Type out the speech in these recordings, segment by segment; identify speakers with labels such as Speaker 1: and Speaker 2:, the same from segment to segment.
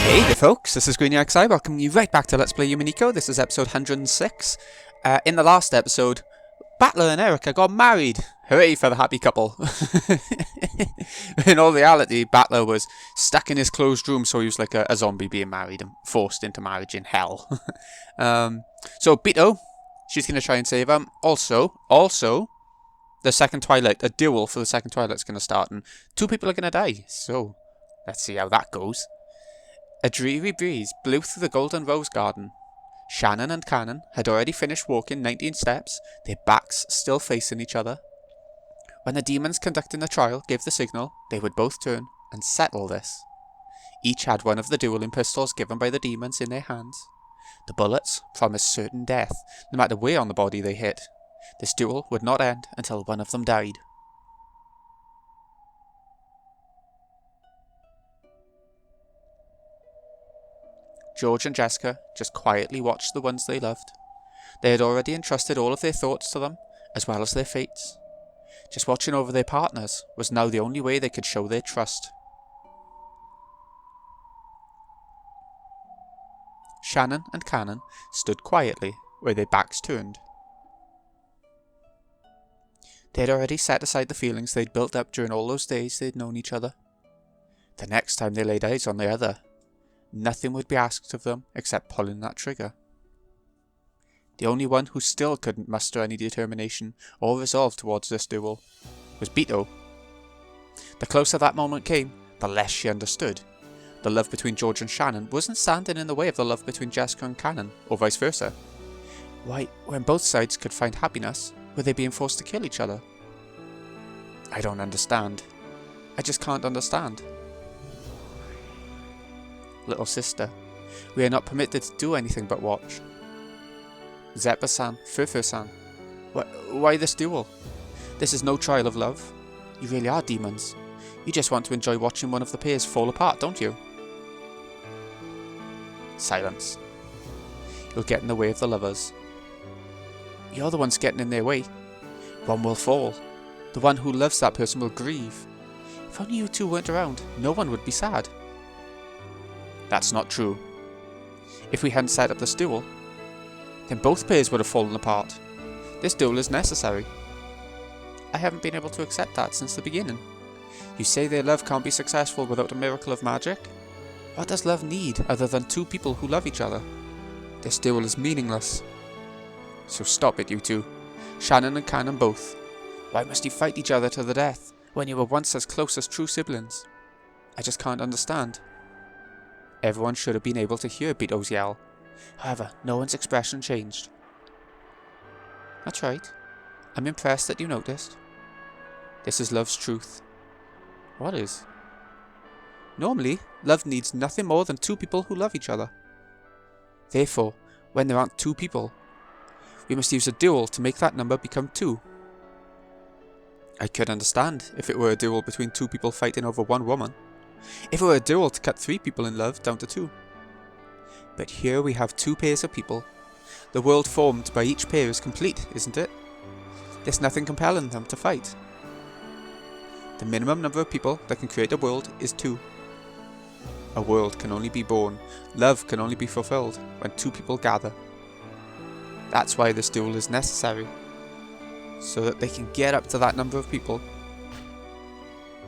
Speaker 1: Hey there folks, this is GreenXI, welcoming you right back to Let's Play Umineko. This is episode 106. In the last episode, Battler and Erica got married. Hooray for the happy couple. In all reality, Battler was stuck in his closed room, so he was like a zombie being married and forced into marriage in hell. So Beto, she's going to try and save him. Also, the second Twilight, a duel for the second Twilight is going to start, and 2 people are going to die. So, let's see how that goes. A dreary breeze blew through the golden rose garden. Shannon and Cannon had already finished walking 19 steps, their backs still facing each other. When the demons conducting the trial gave the signal, they would both turn and settle this. Each had one of the dueling pistols given by the demons in their hands. The bullets promised certain death, no matter where on the body they hit. This duel would not end until one of them died. George and Jessica just quietly watched the ones they loved. They had already entrusted all of their thoughts to them, as well as their fates. Just watching over their partners was now the only way they could show their trust. Shannon and Cannon stood quietly, with their backs turned. They had already set aside the feelings they'd built up during all those days they'd known each other. The next time they laid eyes on the other, nothing would be asked of them except pulling that trigger. The only one who still couldn't muster any determination or resolve towards this duel was Beto. The closer that moment came, the less she understood. The love between George and Shannon wasn't standing in the way of the love between Jessica and Cannon, or vice versa. Why, when both sides could find happiness, were they being forced to kill each other? I don't understand. I just can't understand. Little sister, we are not permitted to do anything but watch. Zeppa-san, Fufu-san, why this duel? This is no trial of love. You really are demons. You just want to enjoy watching one of the pairs fall apart, don't you? Silence. You'll get in the way of the lovers. You're the ones getting in their way. One will fall. The one who loves that person will grieve. If only you two weren't around, no one would be sad. That's not true. If we hadn't set up this duel, then both pairs would have fallen apart. This duel is necessary. I haven't been able to accept that since the beginning. You say their love can't be successful without a miracle of magic? What does love need other than 2 people who love each other? This duel is meaningless. So stop it, you two. Shannon and Cannon both. Why must you fight each other to the death when you were once as close as true siblings? I just can't understand. Everyone should have been able to hear Beto's yell. However, no one's expression changed. That's right. I'm impressed that you noticed. This is love's truth. What is? Normally, love needs nothing more than 2 people who love each other. Therefore, when there aren't 2 people, we must use a duel to make that number become 2. I could understand if it were a duel between 2 people fighting over 1 woman. If it were a duel to cut 3 people in love down to 2. But here we have 2 pairs of people. The world formed by each pair is complete, isn't it? There's nothing compelling them to fight. The minimum number of people that can create a world is 2. A world can only be born, love can only be fulfilled when 2 people gather. That's why this duel is necessary. So that they can get up to that number of people.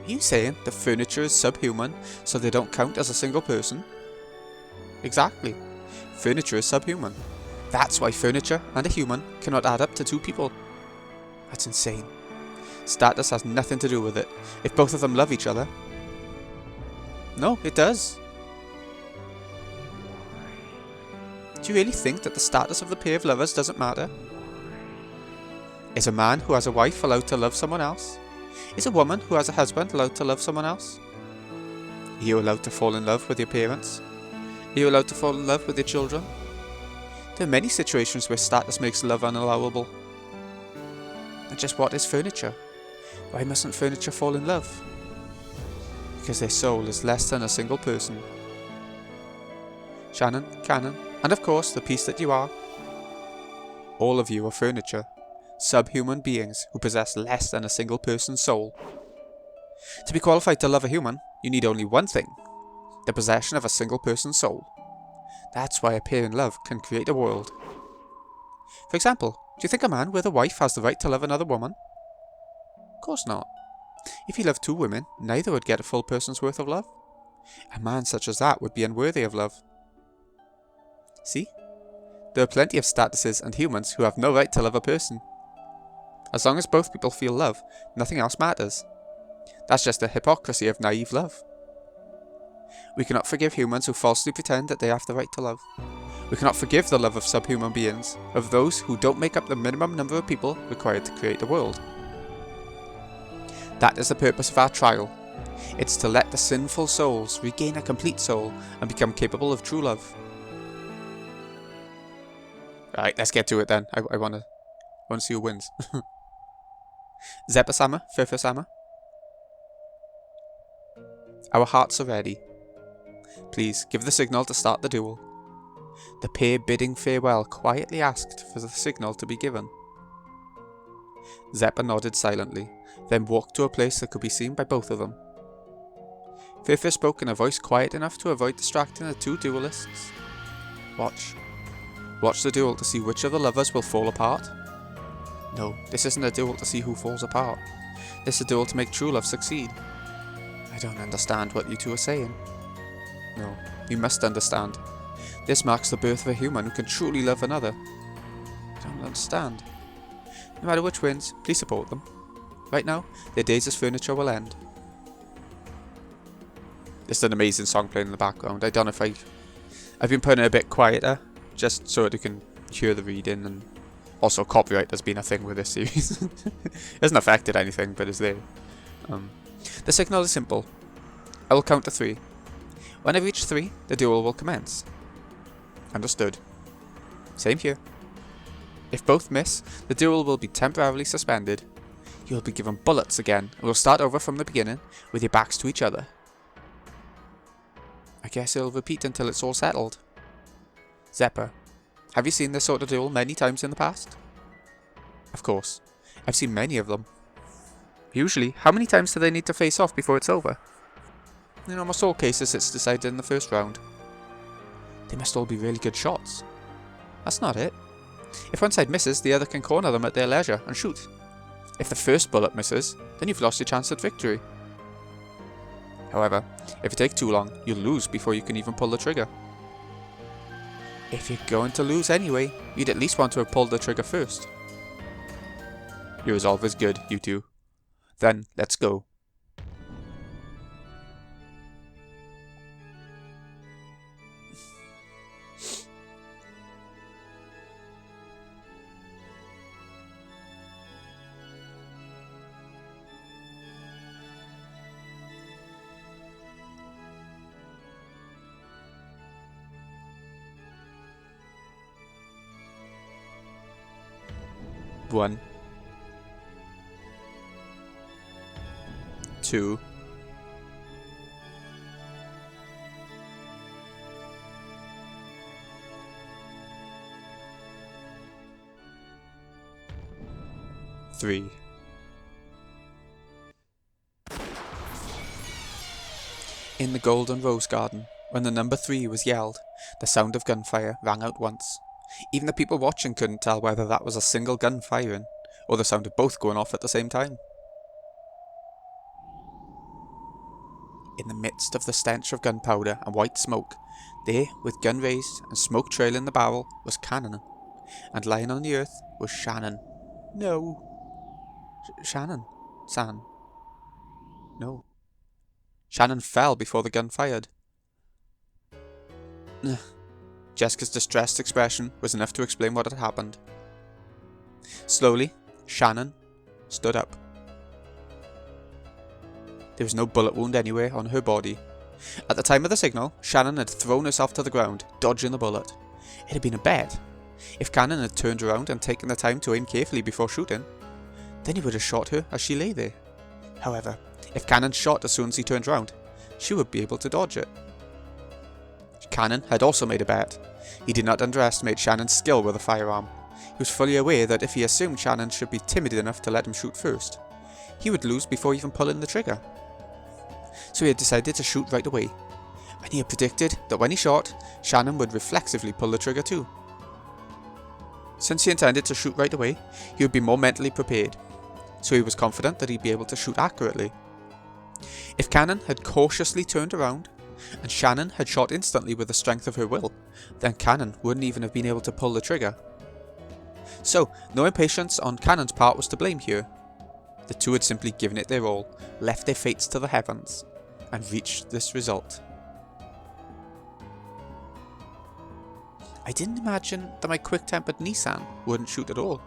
Speaker 1: Are you saying the furniture is subhuman, so they don't count as a single person? Exactly. Furniture is subhuman. That's why furniture and a human cannot add up to 2 people. That's insane. Status has nothing to do with it, if both of them love each other. No, it does. Do you really think that the status of the pair of lovers doesn't matter? Is a man who has a wife allowed to love someone else? Is a woman who has a husband allowed to love someone else? Are you allowed to fall in love with your parents? Are you allowed to fall in love with your children? There are many situations where status makes love unallowable. And just what is furniture? Why mustn't furniture fall in love? Because their soul is less than a single person. Shannon, Cannon, and of course the piece that you are. All of you are furniture. Subhuman beings who possess less than a single person's soul. To be qualified to love a human, you need only one thing. the possession of a single person's soul. That's why a pair in love can create a world. For example, do you think a man with a wife has the right to love another woman? Of course not. If he loved two women, neither would get a full person's worth of love. A man such as that would be unworthy of love. See? There are plenty of statuses and humans who have no right to love a person. As long as both people feel love, nothing else matters. That's just the hypocrisy of naive love. We cannot forgive humans who falsely pretend that they have the right to love. We cannot forgive the love of subhuman beings, of those who don't make up the minimum number of people required to create the world. That is the purpose of our trial. It's to let the sinful souls regain a complete soul and become capable of true love. Right, let's get to it then. I want to see who wins. Zeppa-sama, Fifa-sama. Our hearts are ready. Please give the signal to start the duel. The pair bidding farewell quietly asked for the signal to be given. Zeppa nodded silently, then walked to a place that could be seen by both of them. Fifa spoke in a voice quiet enough to avoid distracting the two duelists. Watch. Watch the duel to see which of the lovers will fall apart. No, this isn't a duel to see who falls apart. This is a duel to make true love succeed. I don't understand what you two are saying. No, you must understand. This marks the birth of a human who can truly love another. I don't understand. No matter which wins, please support them. Right now, their days as furniture will end. It's an amazing song playing in the background. I don't know if I've been putting it a bit quieter, just so that you can hear the reading, and also copyright has been a thing with this series. It hasn't affected anything, but it's there. The signal is simple. I will count to 3. When I reach 3, the duel will commence. Understood. Same here. If both miss, the duel will be temporarily suspended. You will be given bullets again, and we'll start over from the beginning, with your backs to each other. I guess it'll repeat until it's all settled. Zeppa, have you seen this sort of duel many times in the past? Of course. I've seen many of them. Usually, how many times do they need to face off before it's over? In almost all cases, it's decided in the first round. They must all be really good shots. That's not it. If one side misses, the other can corner them at their leisure and shoot. If the first bullet misses, then you've lost your chance at victory. However, if you take too long, you'll lose before you can even pull the trigger. If you're going to lose anyway, you'd at least want to have pulled the trigger first. Your resolve is good, you two. Then, let's go. One, 2, 3. In the Golden Rose Garden, when the number 3 was yelled, the sound of gunfire rang out once. Even the people watching couldn't tell whether that was a single gun firing, or the sound of both going off at the same time. In the midst of the stench of gunpowder and white smoke, there, with gun raised and smoke trailing the barrel, was Cannon, and lying on the earth was Shannon. No. Shannon. San. No. Shannon fell before the gun fired. Jessica's distressed expression was enough to explain what had happened. Slowly, Shannon stood up. There was no bullet wound anywhere on her body. At the time of the signal, Shannon had thrown herself to the ground, dodging the bullet. It had been a bet. If Cannon had turned around and taken the time to aim carefully before shooting, then he would have shot her as she lay there. However, if Cannon shot as soon as he turned round, she would be able to dodge it. Cannon had also made a bet. He did not underestimate Shannon's skill with a firearm. He was fully aware that if he assumed Shannon should be timid enough to let him shoot first, he would lose before even pulling the trigger. So he had decided to shoot right away, and he had predicted that when he shot, Shannon would reflexively pull the trigger too. Since he intended to shoot right away, he would be more mentally prepared, so he was confident that he'd be able to shoot accurately. If Cannon had cautiously turned around, and Shannon had shot instantly with the strength of her will, then Cannon wouldn't even have been able to pull the trigger. So, no impatience on Cannon's part was to blame here. The two had simply given it their all, left their fates to the heavens, and reached this result. I didn't imagine that my quick-tempered Nissan wouldn't shoot at all.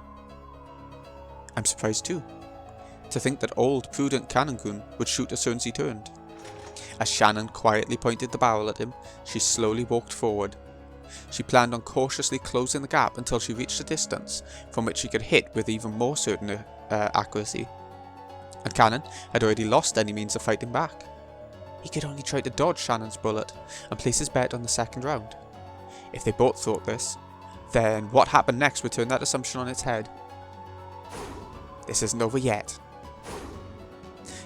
Speaker 1: I'm surprised too, to think that old, prudent Cannon-kun would shoot as soon as he turned. As Shannon quietly pointed the barrel at him, she slowly walked forward. She planned on cautiously closing the gap until she reached a distance from which she could hit with even more certain accuracy. And Cannon had already lost any means of fighting back. He could only try to dodge Shannon's bullet and place his bet on the second round. If they both thought this, then what happened next would turn that assumption on its head. This isn't over yet.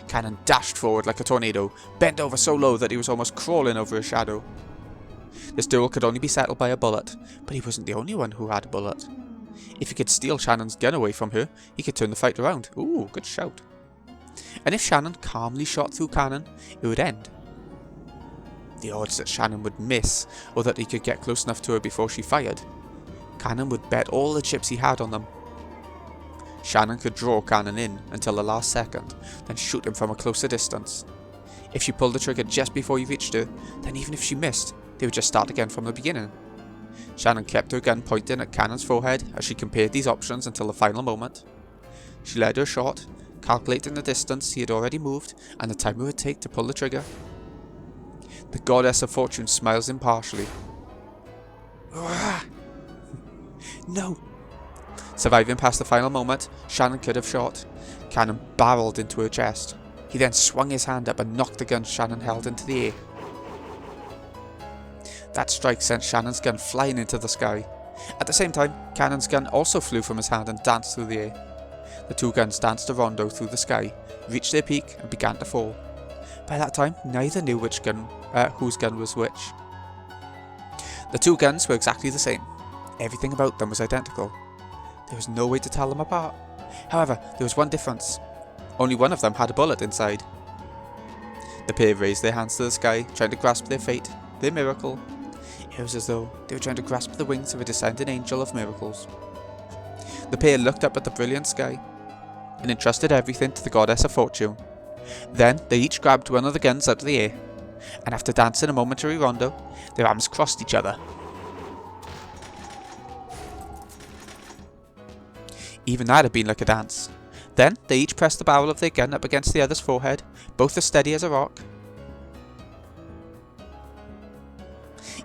Speaker 1: Cannon dashed forward like a tornado, bent over so low that he was almost crawling over his shadow. This duel could only be settled by a bullet, but he wasn't the only one who had a bullet. If he could steal Shannon's gun away from her, he could turn the fight around. Ooh, good shout. And if Shannon calmly shot through Cannon, it would end. The odds that Shannon would miss, or that he could get close enough to her before she fired. Cannon would bet all the chips he had on them. Shannon could draw Cannon in until the last second, then shoot him from a closer distance. If she pulled the trigger just before he reached her, then even if she missed, they would just start again from the beginning. Shannon kept her gun pointing at Cannon's forehead as she compared these options until the final moment. She led her shot, calculating the distance he had already moved and the time it would take to pull the trigger. The goddess of fortune smiles impartially. No! Surviving past the final moment, Shannon could have shot. Cannon barreled into her chest. He then swung his hand up and knocked the gun Shannon held into the air. That strike sent Shannon's gun flying into the sky. At the same time, Cannon's gun also flew from his hand and danced through the air. The two guns danced a rondo through the sky, reached their peak and began to fall. By that time, neither knew whose gun was which. The two guns were exactly the same. Everything about them was identical. There was no way to tell them apart. However, there was one difference. Only one of them had a bullet inside. The pair raised their hands to the sky, trying to grasp their fate, their miracle. It was as though they were trying to grasp the wings of a descending angel of miracles. The pair looked up at the brilliant sky and entrusted everything to the goddess of fortune. Then they each grabbed one of the guns out of the air, and after dancing a momentary rondo, their arms crossed each other. Even that had been like a dance. Then they each pressed the barrel of their gun up against the other's forehead, both as steady as a rock.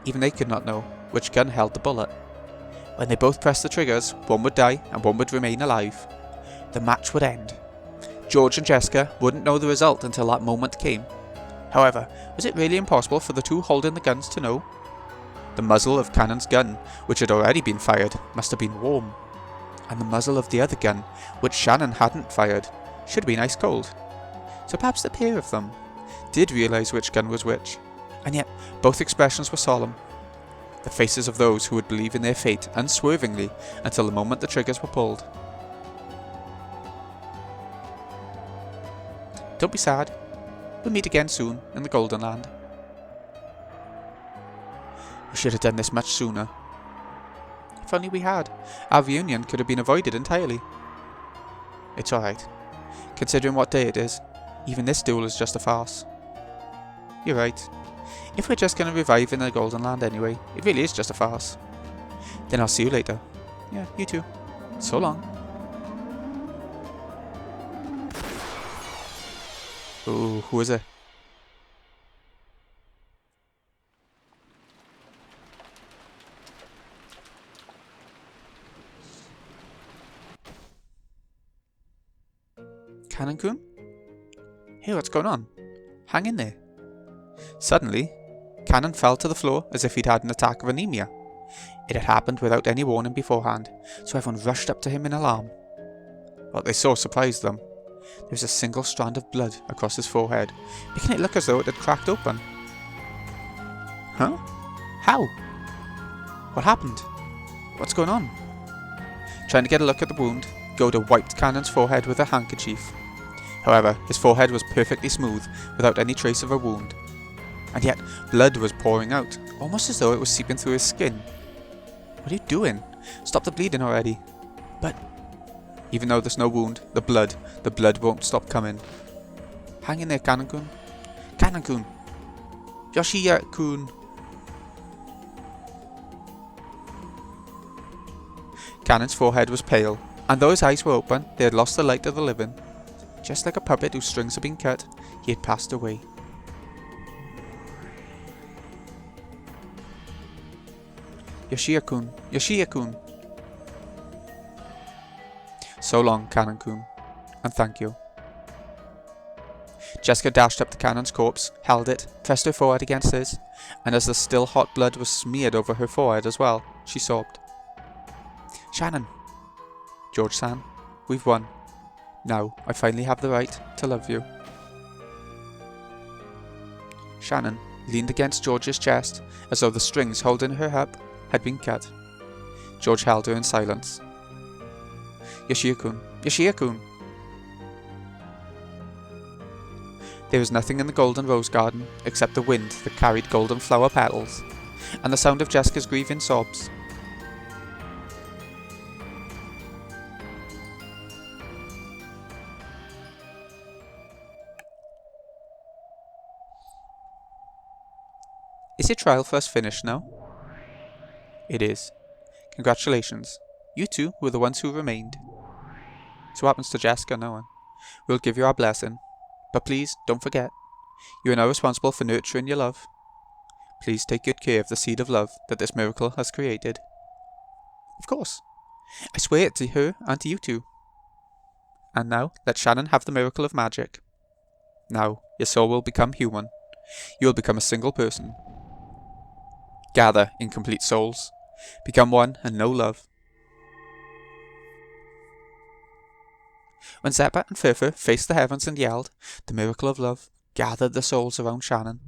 Speaker 1: Even they could not know which gun held the bullet. When they both pressed the triggers, one would die and one would remain alive. The match would end. George and Jessica wouldn't know the result until that moment came. However, was it really impossible for the two holding the guns to know? The muzzle of Cannon's gun, which had already been fired, must have been warm. And the muzzle of the other gun, which Shannon hadn't fired, should have been ice cold. So perhaps the pair of them did realise which gun was which. And yet, both expressions were solemn. The faces of those who would believe in their fate unswervingly until the moment the triggers were pulled. Don't be sad. We'll meet again soon in the Golden Land. We should have done this much sooner. If only we had. Our reunion could have been avoided entirely. It's alright. Considering what day it is, even this duel is just a farce. You're right. If we're just going to revive in the Golden Land anyway, it really is just a farce. Then I'll see you later. Yeah, you too. So long. Ooh, who is it? Cannon-kun? Hey, what's going on? Hang in there. Suddenly, Cannon fell to the floor as if he'd had an attack of anemia. It had happened without any warning beforehand, so everyone rushed up to him in alarm. What they saw surprised them. There was a single strand of blood across his forehead, making it look as though it had cracked open. Huh? How? What happened? What's going on? Trying to get a look at the wound, Yoda wiped Cannon's forehead with a handkerchief. However, his forehead was perfectly smooth, without any trace of a wound. And yet, blood was pouring out, almost as though it was seeping through his skin. What are you doing? Stop the bleeding already. But, even though there's no wound, the blood won't stop coming. Hang in there, Cannon-kun. Cannon-kun! Yoshiya-kun! Cannon's forehead was pale, and though his eyes were open, they had lost the light of the living. Just like a puppet whose strings had been cut, he had passed away. Yoshiya-kun! Yoshiya-kun! So long, Cannon-kun, and thank you. Jessica dashed up to Cannon's corpse, held it, pressed her forehead against his, and as the still hot blood was smeared over her forehead as well, she sobbed. Shannon! George-san, we've won. Now, I finally have the right to love you. Shannon leaned against George's chest, as though the strings holding her up had been cut. George held her in silence. Yoshiya-kun! Yoshiya-kun! There was nothing in the golden rose garden except the wind that carried golden flower petals, and the sound of Jessica's grieving sobs. Is your trial for us finished now? It is. Congratulations. You two were the ones who remained. So what happens to Jessica? No one. We'll give you our blessing. But please, don't forget, you are now responsible for nurturing your love. Please take good care of the seed of love that this miracle has created. Of course. I swear it to her and to you two. And now, let Shannon have the miracle of magic. Now, your soul will become human. You will become a single person. Gather incomplete souls. Become one and know love. When Zeppa and Furfur faced the heavens and yelled, the miracle of love gathered the souls around Shannon.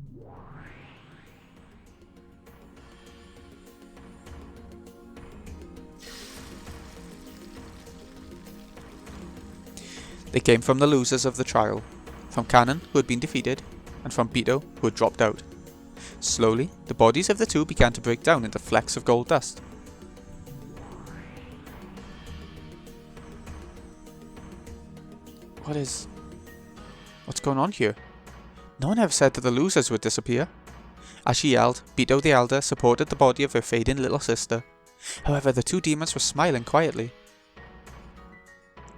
Speaker 1: They came from the losers of the trial, from Cannon, who had been defeated, and from Beto, who had dropped out. Slowly, the bodies of the two began to break down into flecks of gold dust. What's going on here? No one ever said that the losers would disappear. As she yelled, Beto the Elder supported the body of her fading little sister. However, the two demons were smiling quietly.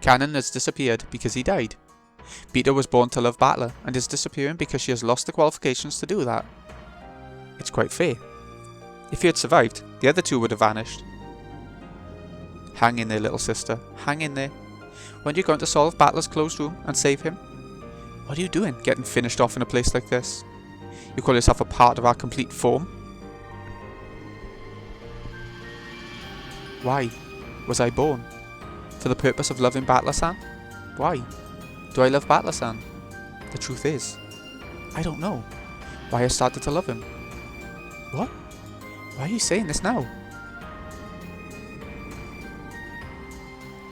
Speaker 1: Cannon has disappeared because he died. Beto was born to love Battler and is disappearing because she has lost the qualifications to do that. It's quite fair. If he had survived, the other two would have vanished. Hang in there, little sister. Hang in there. When are you going to solve Battler's closed room and save him? What are you doing, getting finished off in a place like this? You call yourself a part of our complete form? Why was I born? For the purpose of loving Battler-san? Why? Do I love Battler-san? The truth is, I don't know why I started to love him. What? Why are you saying this now?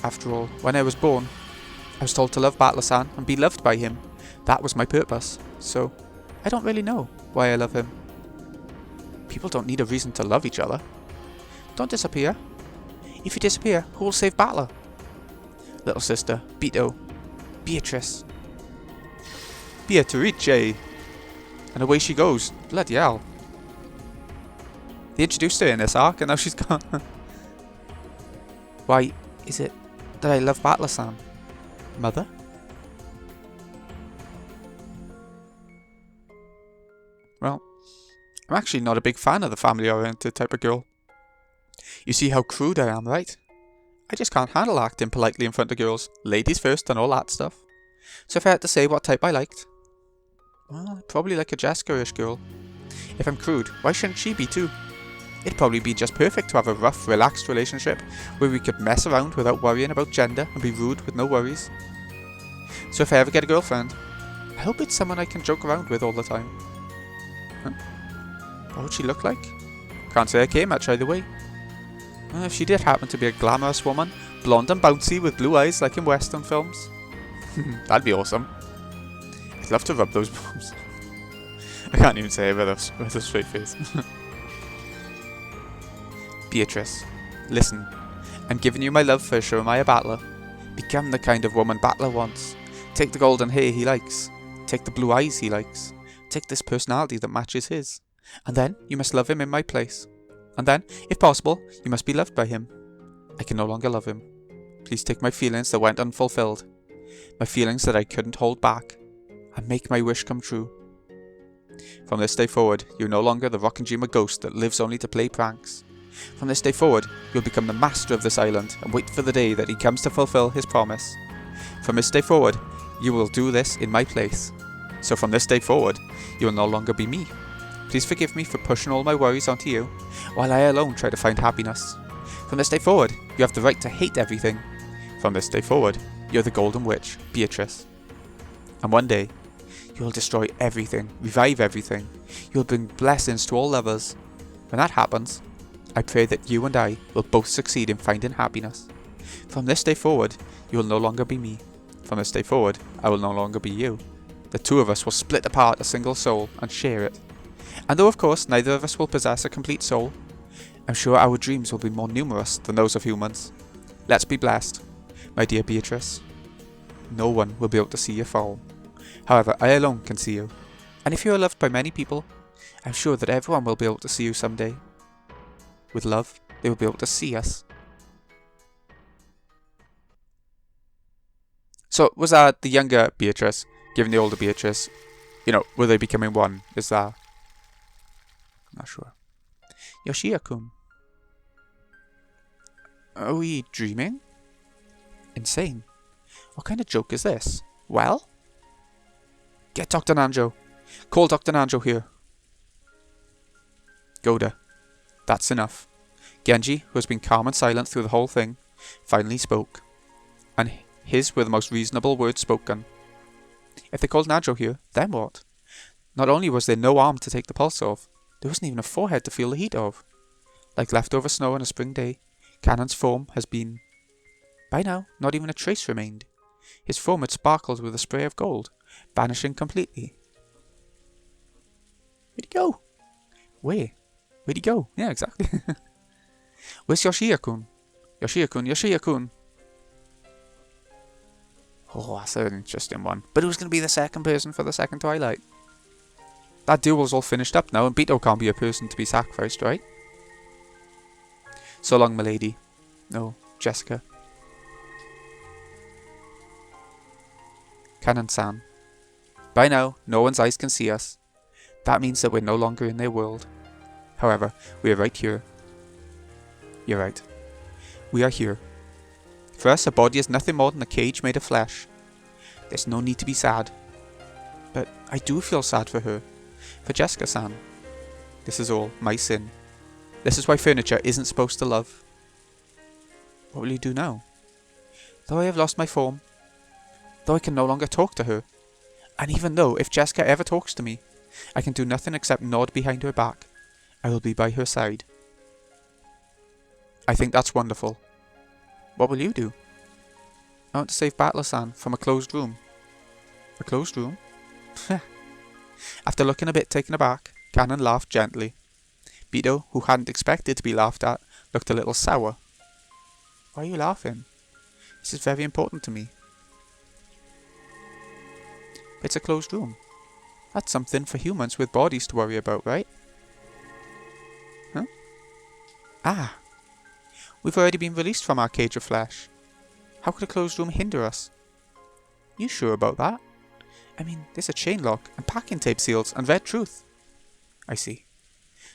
Speaker 1: After all, when I was born, I was told to love Battler-san and be loved by him. That was my purpose. So, I don't really know why I love him. People don't need a reason to love each other. Don't disappear. If you disappear, who will save Battler? Little sister, Beto, Beatrice. Beatrice! And away she goes. Bloody hell. They introduced her in this arc and now she's gone. Why is it that I love Battler-san? Mother? Well, I'm actually not a big fan of the family-oriented type of girl. You see how crude I am, right? I just can't handle acting politely in front of girls, ladies first and all that stuff. So if I had to say what type I liked, well, I'd probably like a Jessica-ish girl. If I'm crude, why shouldn't she be too? It'd probably be just perfect to have a rough, relaxed relationship where we could mess around without worrying about gender and be rude with no worries. So if I ever get a girlfriend, I hope it's someone I can joke around with all the time. What would she look like? Can't say I care much either way. If she did happen to be a glamorous woman, blonde and bouncy with blue eyes like in Western films, that'd be awesome. I'd love to rub those boobs. I can't even say it with a straight face. Beatrice, listen. I'm giving you my love for Jeremiah Battler. Become the kind of woman Battler wants. Take the golden hair he likes. Take the blue eyes he likes. Take this personality that matches his. And then you must love him in my place. And then, if possible, you must be loved by him. I can no longer love him. Please take my feelings that went unfulfilled, my feelings that I couldn't hold back, and make my wish come true. From this day forward, you're no longer the rocking dreamer ghost that lives only to play pranks. From this day forward, you'll become the master of this island and wait for the day that he comes to fulfill his promise. From this day forward, you will do this in my place. So from this day forward, you will no longer be me. Please forgive me for pushing all my worries onto you, while I alone try to find happiness. From this day forward, you have the right to hate everything. From this day forward, you're the Golden Witch, Beatrice. And one day, you will destroy everything, revive everything. You will bring blessings to all lovers. When that happens, I pray that you and I will both succeed in finding happiness. From this day forward, you will no longer be me. From this day forward, I will no longer be you. The two of us will split apart a single soul and share it. And though of course neither of us will possess a complete soul, I'm sure our dreams will be more numerous than those of humans. Let's be blessed, my dear Beatrice. No one will be able to see you fall. However, I alone can see you. And if you are loved by many people, I'm sure that everyone will be able to see you someday. With love, they will be able to see us. So, was that the younger Beatrice giving the older Beatrice, were they becoming one? Is that... I'm not sure. Yoshia-kun. Are we dreaming? Insane. What kind of joke is this? Well? Get Dr. Nanjo. Call Dr. Nanjo here. Goda. That's enough. Genji, who has been calm and silent through the whole thing, finally spoke. And his were the most reasonable words spoken. If they called Nanjo here, then what? Not only was there no arm to take the pulse of, there wasn't even a forehead to feel the heat of. Like leftover snow on a spring day, Cannon's form has been... By now, not even a trace remained. His form had sparkled with a spray of gold, vanishing completely. Where'd he go? Where'd he go? Yeah, exactly. Where's Yoshia-kun? Yoshia-kun, Yoshia-kun. Oh, that's an interesting one. But who's going to be the second person for the second Twilight? That duel's all finished up now, and Beto can't be a person to be sacrificed, right? So long, milady. No, Jessica. Kanan-san. By now, no one's eyes can see us. That means that we're no longer in their world. However, we are right here. You're right. We are here. For us, a body is nothing more than a cage made of flesh. There's no need to be sad. But I do feel sad for her. For Jessica-san. This is all my sin. This is why furniture isn't supposed to love. What will you do now? Though I have lost my form, though I can no longer talk to her, and even though if Jessica ever talks to me, I can do nothing except nod behind her back, I will be by her side. I think that's wonderful. What will you do? I want to save Battler-san from a closed room. A closed room? After looking a bit taken aback, Cannon laughed gently. Beto, who hadn't expected to be laughed at, looked a little sour. Why are you laughing? This is very important to me. It's a closed room. That's something for humans with bodies to worry about, right? Huh? Ah! We've already been released from our cage of flesh. How could a closed room hinder us? You sure about that? I mean, there's a chain lock and packing tape seals and red truth. I see.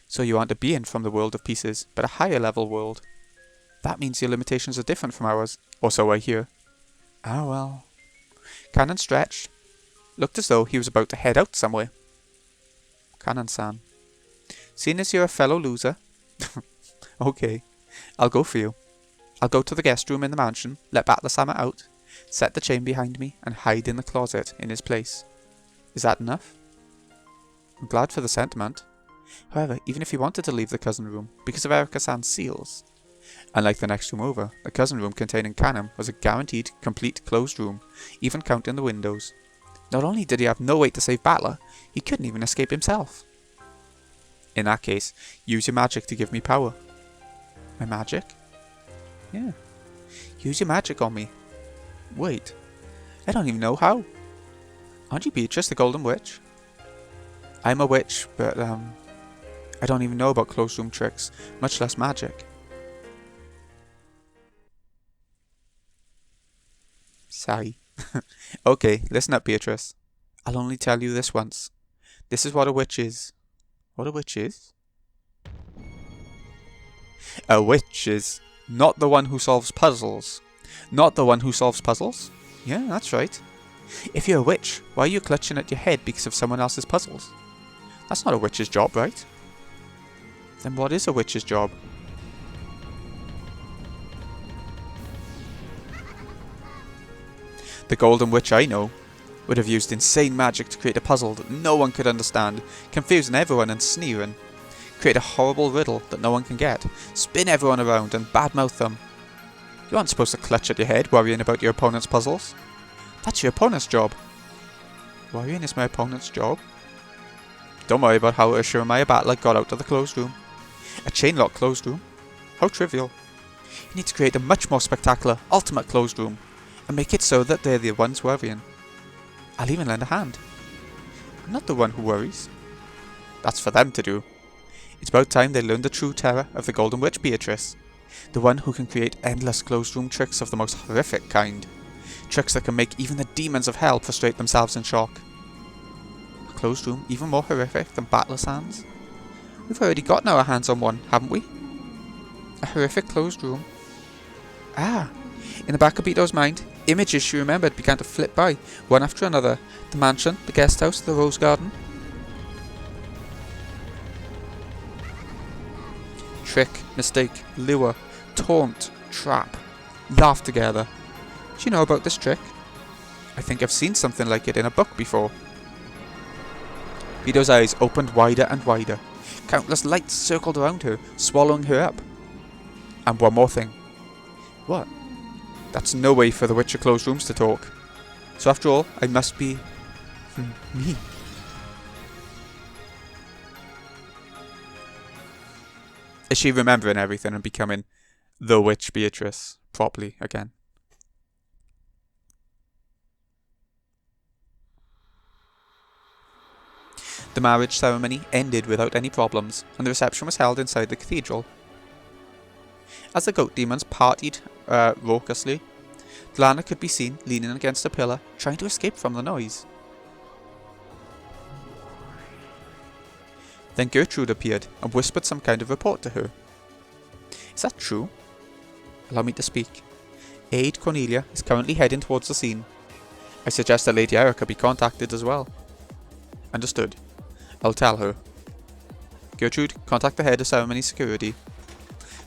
Speaker 1: So you aren't a being from the world of pieces, but a higher level world. That means your limitations are different from ours, or so I hear. Ah well. Cannon stretched. Looked as though he was about to head out somewhere. Cannon-san. Seeing as you're a fellow loser... Okay, I'll go for you. I'll go to the guest room in the mansion, let Battler-sama out, set the chain behind me, and hide in the closet in his place. Is that enough? I'm glad for the sentiment. However, even if he wanted to leave the cousin room, because of Erika-san's seals, unlike the next room over, the cousin room containing Kanem was a guaranteed, complete closed room, even counting the windows. Not only did he have no way to save Battler, he couldn't even escape himself. In that case, use your magic to give me power. My magic? Yeah. Use your magic on me. Wait. I don't even know how. Aren't you Beatrice, the Golden Witch? I'm a witch, but I don't even know about closed room tricks, much less magic. Sigh. Okay, listen up, Beatrice. I'll only tell you this once. This is what a witch is. What a witch is? A witch is not the one who solves puzzles. Not the one who solves puzzles? Yeah, that's right. If you're a witch, why are you clutching at your head because of someone else's puzzles? That's not a witch's job, right? Then what is a witch's job? The Golden Witch I know would have used insane magic to create a puzzle that no one could understand, confusing everyone and sneering. Create a horrible riddle that no one can get, spin everyone around and badmouth them. You aren't supposed to clutch at your head worrying about your opponent's puzzles. That's your opponent's job. Worrying is my opponent's job? Don't worry about how Jeremiah Battler got out of the closed room. A chain-locked closed room? How trivial. You need to create a much more spectacular, ultimate closed room, and make it so that they're the ones worrying. I'll even lend a hand. I'm not the one who worries. That's for them to do. It's about time they learned the true terror of the Golden Witch Beatrice. The one who can create endless closed room tricks of the most horrific kind. Tricks that can make even the demons of hell prostrate themselves in shock. A closed room even more horrific than Battler's hands? We've already gotten our hands on one, haven't we? A horrific closed room? Ah! In the back of Beto's mind, images she remembered began to flit by, one after another. The mansion, the guest house, the rose garden. Trick, mistake, lure, taunt, trap, laugh together. Do you know about this trick? I think I've seen something like it in a book before. Beto's eyes opened wider and wider. Countless lights circled around her, swallowing her up. And one more thing. What? That's no way for the Witcher closed rooms to talk. So after all, I must be... me. Is she remembering everything and becoming the Witch Beatrice properly again? The marriage ceremony ended without any problems, and the reception was held inside the cathedral. As the goat demons partied raucously, Lana could be seen leaning against a pillar, trying to escape from the noise. Then Gertrude appeared and whispered some kind of report to her. Is that true? Allow me to speak. Aide Cornelia is currently heading towards the scene. I suggest that Lady Erica be contacted as well. Understood. I'll tell her. Gertrude, contact the head of ceremony security.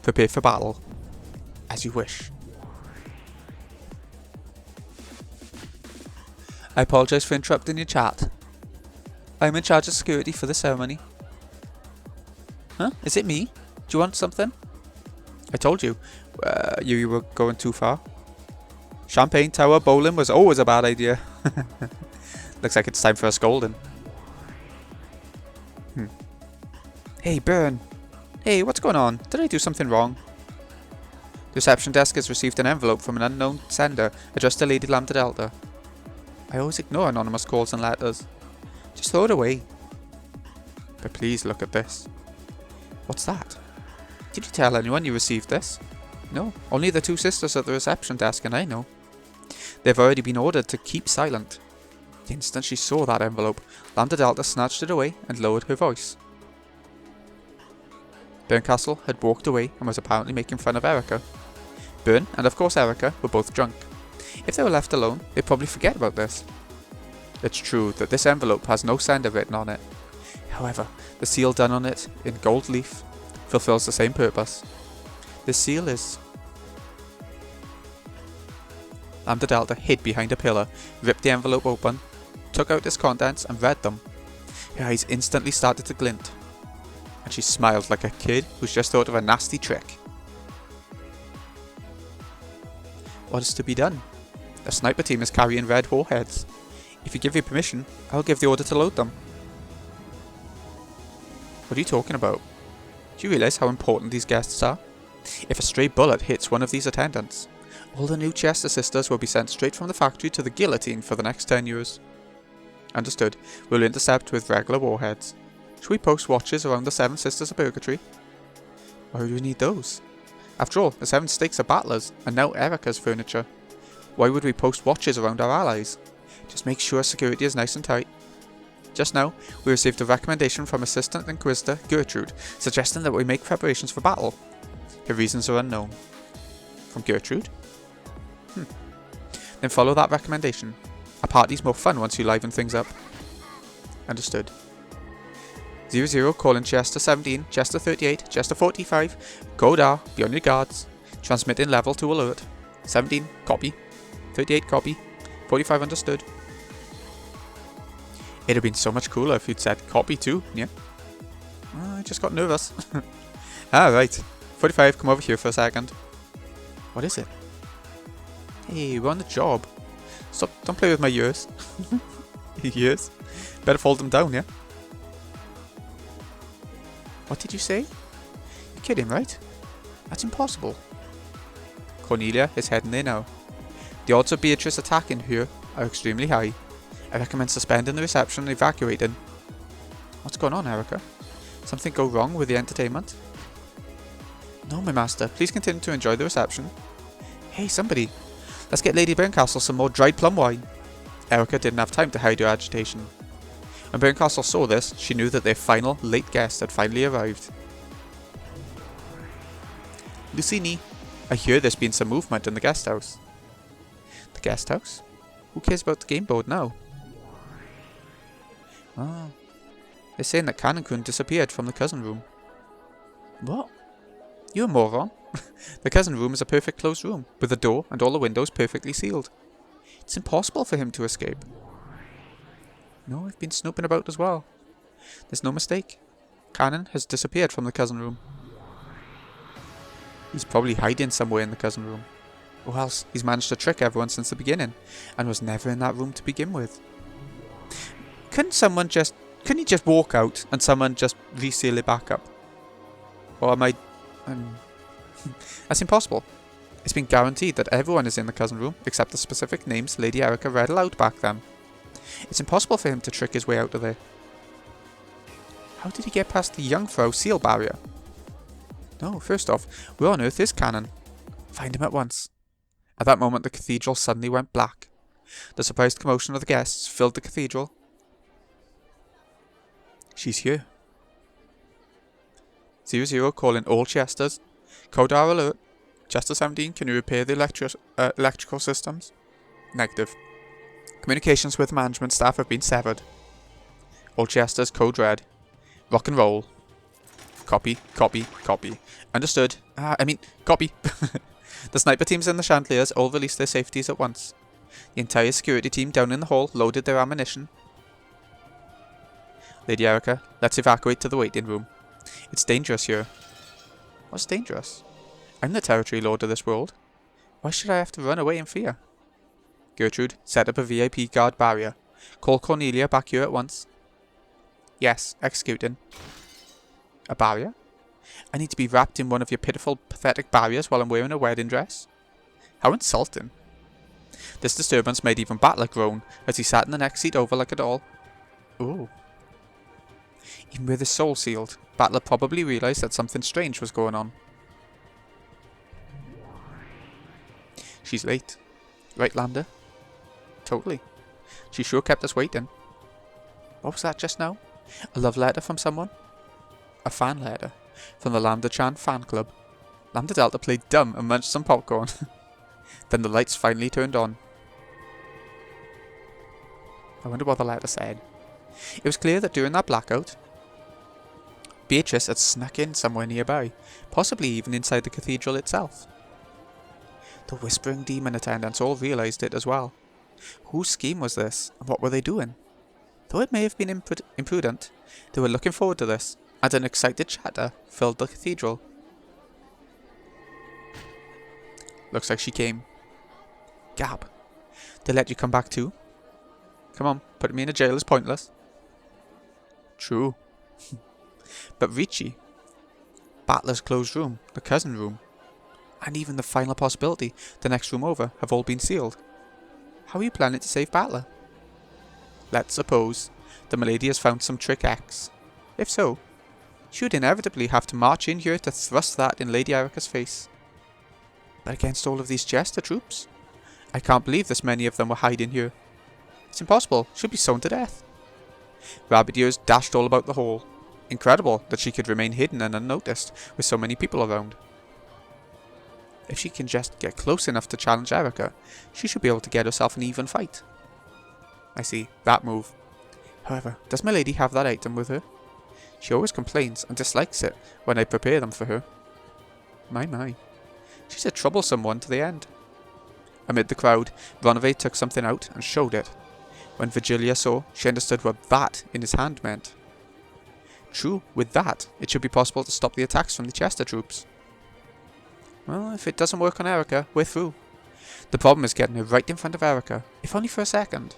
Speaker 1: Prepare for battle. As you wish. I apologise for interrupting your chat. I'm in charge of security for the ceremony. Huh? Is it me? Do you want something? I told you. You were going too far. Champagne Tower bowling was always a bad idea. Looks like it's time for a scolding. Hey, Burn. Hey, what's going on? Did I do something wrong? The reception desk has received an envelope from an unknown sender addressed to Lady Lambda Delta. I always ignore anonymous calls and letters. Just throw it away. But please look at this. What's that? Did you tell anyone you received this? No, only the two sisters at the reception desk and I know. They've already been ordered to keep silent. The instant she saw that envelope, Lambda Delta snatched it away and lowered her voice. Berncastle had walked away and was apparently making fun of Erica. Bern and of course Erica were both drunk. If they were left alone, they'd probably forget about this. It's true that this envelope has no sender written on it. However, the seal done on it in gold leaf fulfills the same purpose. This seal is... Lambda Delta hid behind a pillar, ripped the envelope open, took out its contents and read them. Her eyes instantly started to glint. and she smiled like a kid who's just thought of a nasty trick. What is to be done? The sniper team is carrying red warheads. If you give me permission, I'll give the order to load them. What are you talking about? Do you realise how important these guests are? If a stray bullet hits one of these attendants, all the new Chester sisters will be sent straight from the factory to the guillotine for the next 10 years. Understood. We'll intercept with regular warheads. Should we post watches around the 7 Sisters of Purgatory? Why would we need those? After all, the 7 stakes are battlers, and now Erica's furniture. Why would we post watches around our allies? Just make sure security is nice and tight. Just now, we received a recommendation from Assistant Inquisitor Gertrude, suggesting that we make preparations for battle. Her reasons are unknown. From Gertrude? Then follow that recommendation. A party's more fun once you liven things up. Understood. 00 calling Chester 17, Chester 38, Chester 45. Code R, be on your guards. Transmitting level to alert. 17, copy. 38, copy. 45, understood. It'd have been so much cooler if you'd said copy too, yeah? I just got nervous. Right. 45, come over here for a second. What is it? Hey, we're on the job. Stop, don't play with my ears. Ears? Better fold them down, yeah? What did you say? You're kidding, right? That's impossible. Cornelia is heading there now. The odds of Beatrice attacking here are extremely high. I recommend suspending the reception and evacuating. What's going on, Erica? Something go wrong with the entertainment? No, my master. Please continue to enjoy the reception. Hey, somebody. Let's get Lady Berncastle some more dried plum wine. Erica didn't have time to hide her agitation. When Berncastle saw this, she knew that their final, late guest had finally arrived. Lucini, I hear there's been some movement in the guest house. The guest house? Who cares about the game board now? Ah, they're saying that Canon-kun disappeared from the cousin room. What? You're a moron. The cousin room is a perfect closed room, with the door and all the windows perfectly sealed. It's impossible for him to escape. No, I've been snooping about as well. There's no mistake. Canon has disappeared from the cousin room. He's probably hiding somewhere in the cousin room. Or else he's managed to trick everyone since the beginning, and was never in that room to begin with. Couldn't he just walk out and someone just reseal it back up? Or am I... That's impossible. It's been guaranteed that everyone is in the cousin room, except the specific names Lady Erica read aloud back then. It's impossible for him to trick his way out of there. How did he get past the Jungfrau seal barrier? No, first off, where on earth is Canon? Find him at once. At that moment the cathedral suddenly went black. The surprised commotion of the guests filled the cathedral. She's here. 00 calling all Chesters. Code R alert. Chester 17, can you repair the electrical systems? Negative. Communications with management staff have been severed. All Chesters, code red. Rock and roll. Copy, copy, copy. Understood. Copy. The sniper teams in the chandeliers all released their safeties at once. The entire security team down in the hall loaded their ammunition. Lady Erica, let's evacuate to the waiting room. It's dangerous here. What's dangerous? I'm the territory lord of this world. Why should I have to run away in fear? Gertrude, set up a VIP guard barrier. Call Cornelia back here at once. Yes, executing. A barrier? I need to be wrapped in one of your pitiful, pathetic barriers while I'm wearing a wedding dress? How insulting. This disturbance made even Battler groan as he sat in the next seat over like a doll. Ooh. Even with his soul sealed, Battler probably realised that something strange was going on. She's late. Right, Lambda? Totally. She sure kept us waiting. What was that just now? A love letter from someone? A fan letter from the Lambda-chan fan club. Lambda Delta played dumb and munched some popcorn. Then the lights finally turned on. I wonder what the letter said. It was clear that during that blackout, Beatrice had snuck in somewhere nearby, possibly even inside the cathedral itself. The whispering demon attendants all realised it as well. Whose scheme was this, and what were they doing? Though it may have been imprudent, they were looking forward to this, and an excited chatter filled the cathedral. Looks like she came. Gab, they let you come back too? Come on, putting me in a jail is pointless. True. But Ricci, Battler's closed room, the cousin room, and even the final possibility, the next room over, have all been sealed. How are you planning to save Battler? Let's suppose the milady has found some trick X. If so, she would inevitably have to march in here to thrust that in Lady Erica's face. But against all of these jester troops? I can't believe this many of them were hiding here. It's impossible, she'll be sewn to death. Rabbit Ears dashed all about the hall. Incredible that she could remain hidden and unnoticed with so many people around. If she can just get close enough to challenge Erica, she should be able to get herself an even fight. I see, that move. However, does my lady have that item with her? She always complains and dislikes it when I prepare them for her. My. She's a troublesome one to the end. Amid the crowd, Ronove took something out and showed it. When Virgilia saw, she understood what that in his hand meant. True, with that, it should be possible to stop the attacks from the Chester troops. Well, if it doesn't work on Erica, we're through. The problem is getting her right in front of Erica, if only for a second.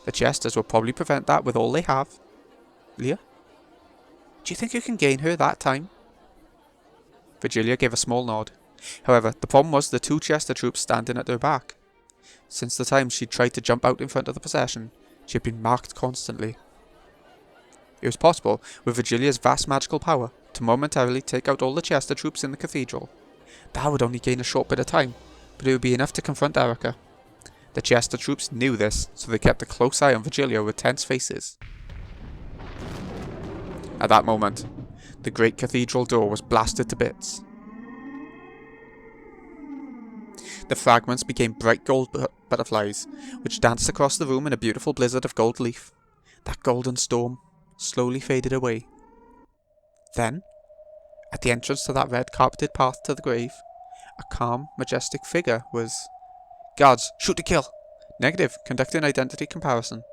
Speaker 1: The Chesters will probably prevent that with all they have. Leah? Do you think you can gain her that time? Virgilia gave a small nod. However, the problem was the two Chester troops standing at her back. Since the time she'd tried to jump out in front of the procession, she had been marked constantly. It was possible, with Virgilia's vast magical power, to momentarily take out all the Chester troops in the cathedral. That would only gain a short bit of time, but it would be enough to confront Erica. The Chester troops knew this, so they kept a close eye on Virgilia with tense faces. At that moment, the great cathedral door was blasted to bits. The fragments became bright gold butterflies, which danced across the room in a beautiful blizzard of gold leaf. That golden storm slowly faded away. Then, at the entrance to that red-carpeted path to the grave, a calm, majestic figure was... Guards, shoot to kill! Negative, conduct an identity comparison.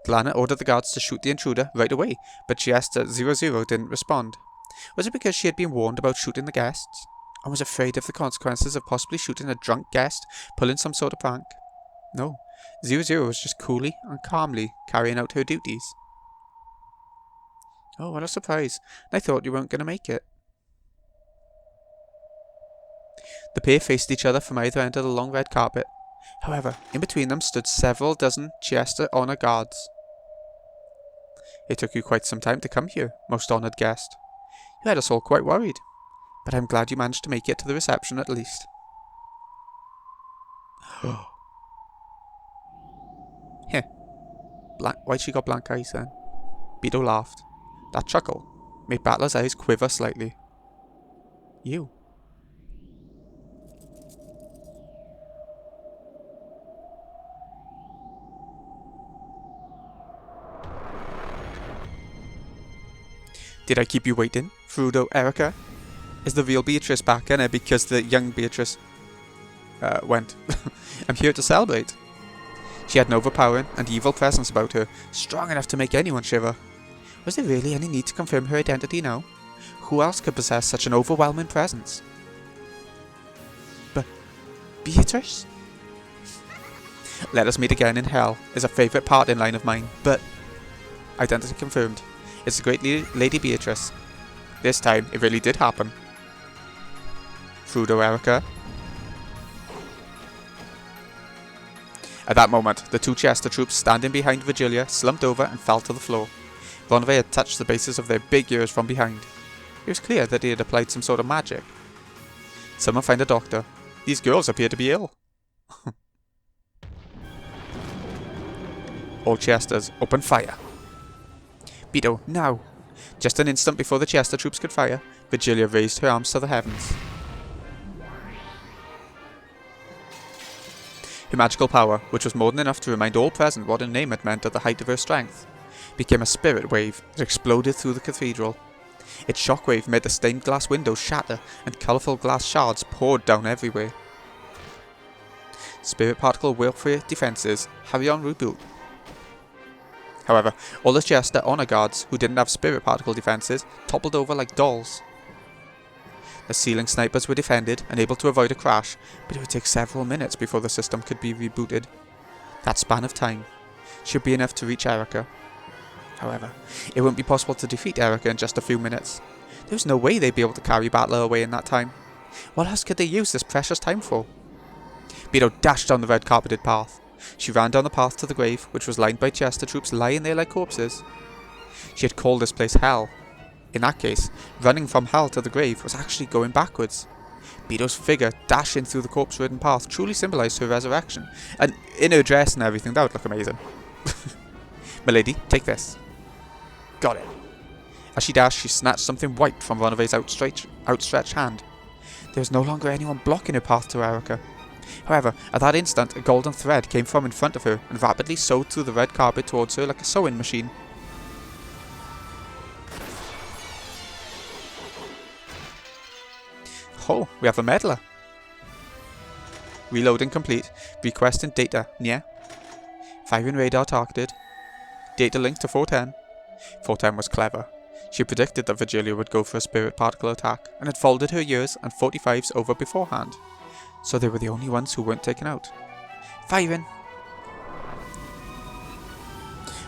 Speaker 1: Dlana ordered the guards to shoot the intruder right away, but Chester 00 didn't respond. Was it because she had been warned about shooting the guests? And was afraid of the consequences of possibly shooting a drunk guest, pulling some sort of prank? No, 00 was just coolly and calmly carrying out her duties. Oh, what a surprise. I thought you weren't going to make it. The pair faced each other from either end of the long red carpet. However, in between them stood several dozen Chester honor guards. It took you quite some time to come here, most honoured guest. You had us all quite worried, but I'm glad you managed to make it to the reception at least. Heh. Why'd she got blank eyes then? Beto laughed. That chuckle made Battler's eyes quiver slightly. You. Did I keep you waiting, Frodo, Erica? Is the real Beatrice back in it because the young Beatrice went? I'm here to celebrate. She had an overpowering and evil presence about her, strong enough to make anyone shiver. Was there really any need to confirm her identity now? Who else could possess such an overwhelming presence? But Beatrice? Let us meet again in hell is a favourite part in line of mine, but... Identity confirmed. It's the great Lady Beatrice. This time, it really did happen. Frodo, Erica. At that moment, the two Chester troops standing behind Virgilia slumped over and fell to the floor. Ronove had touched the bases of their big ears from behind. It was clear that he had applied some sort of magic. Someone find a doctor. These girls appear to be ill. All Chesters, open fire. Beto, now! Just an instant before the Chester troops could fire, Virgilia raised her arms to the heavens. Her magical power, which was more than enough to remind all present what her name had meant at the height of her strength, became a spirit wave that exploded through the cathedral. Its shockwave made the stained glass windows shatter and colourful glass shards poured down everywhere. Spirit particle warfare defences, hurry on reboot. However, all the Jester honor guards who didn't have spirit particle defenses toppled over like dolls. The ceiling snipers were defended and able to avoid a crash, but it would take several minutes before the system could be rebooted. That span of time should be enough to reach Erica. However, it wouldn't be possible to defeat Erica in just a few minutes. There was no way they'd be able to carry Battler away in that time. What else could they use this precious time for? Beto dashed down the red carpeted path. She ran down the path to the grave, which was lined by Jester troops lying there like corpses. She had called this place hell. In that case, running from hell to the grave was actually going backwards. Beto's figure dashing through the corpse-ridden path truly symbolised her resurrection, and in her dress and everything, that would look amazing. Milady, take this. Got it. As she dashed, she snatched something white from Runaway's outstretched hand. There was no longer anyone blocking her path to Erica. However, at that instant, a golden thread came from in front of her and rapidly sewed through the red carpet towards her like a sewing machine. Oh, we have a meddler. Reloading complete. Requesting data. Yeah. Firing radar targeted. Data linked to 410. 410 was clever. She predicted that Virgilia would go for a spirit particle attack and had folded her years and 45s over beforehand. So they were the only ones who weren't taken out. Firing!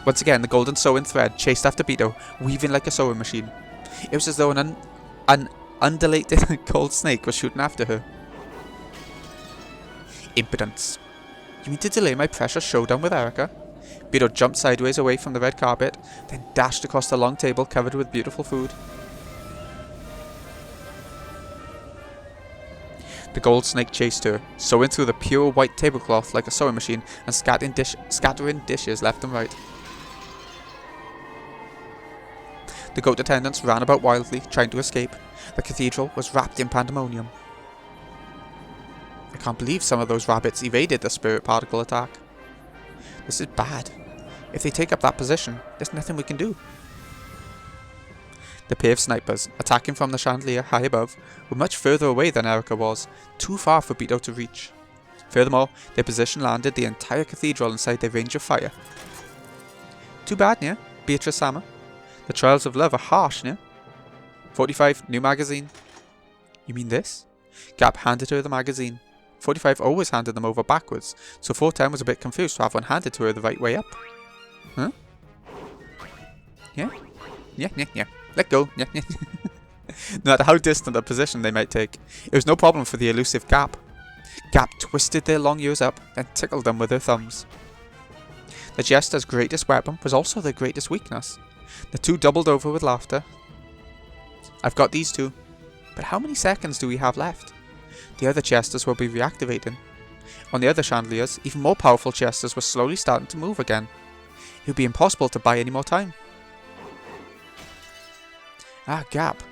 Speaker 1: Once again, the golden sewing thread chased after Beto, weaving like a sewing machine. It was as though an undulating cold snake was shooting after her. Impudence. You mean to delay my precious showdown with Erica? Beto jumped sideways away from the red carpet, then dashed across the long table covered with beautiful food. The gold snake chased her, sewing through the pure white tablecloth like a sewing machine and scattering dishes left and right. The goat attendants ran about wildly, trying to escape. The cathedral was wrapped in pandemonium. I can't believe some of those rabbits evaded the spirit particle attack. This is bad. If they take up that position, there's nothing we can do. The pair of snipers, attacking from the chandelier high above, were much further away than Erica was, too far for Beto to reach. Furthermore, their position landed the entire cathedral inside their range of fire. Too bad, yeah, Beatrice Sama. The trials of love are harsh, yeah? 45, new magazine. You mean this? Gap handed her the magazine. 45 always handed them over backwards, so 410 was a bit confused to have one handed to her the right way up. Huh? Yeah? Yeah. Let go. Yeah. No matter how distant a position they might take, it was no problem for the elusive Gap. Gap twisted their long ears up, then tickled them with her thumbs. The Jester's greatest weapon was also their greatest weakness. The two doubled over with laughter. I've got these two, but how many seconds do we have left? The other Chesters will be reactivating. On the other chandeliers, even more powerful Chesters were slowly starting to move again. It would be impossible to buy any more time. Ah, Gap.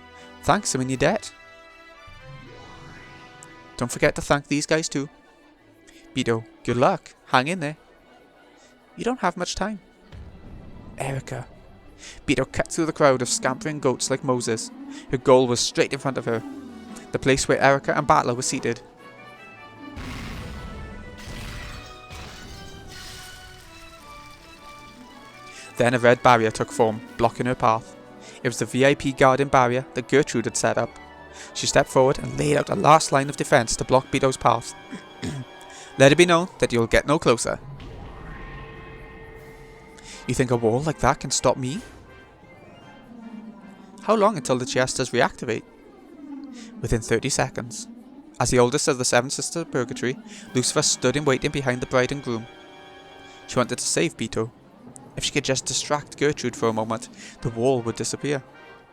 Speaker 1: Thanks, I'm in your debt. Don't forget to thank these guys too. Beto, good luck. Hang in there. You don't have much time. Erica. Beto cut through the crowd of scampering goats like Moses. Her goal was straight in front of her. The place where Erica and Battler were seated. Then a red barrier took form, blocking her path. It was the VIP guarding barrier that Gertrude had set up. She stepped forward and laid out a last line of defense to block Beto's path. Let it be known that you'll get no closer. You think a wall like that can stop me? How long until the Chesters reactivate? Within 30 seconds. As the oldest of the seven sisters of Purgatory, Lucifer stood in waiting behind the bride and groom. She wanted to save Beto. If she could just distract Gertrude for a moment, the wall would disappear.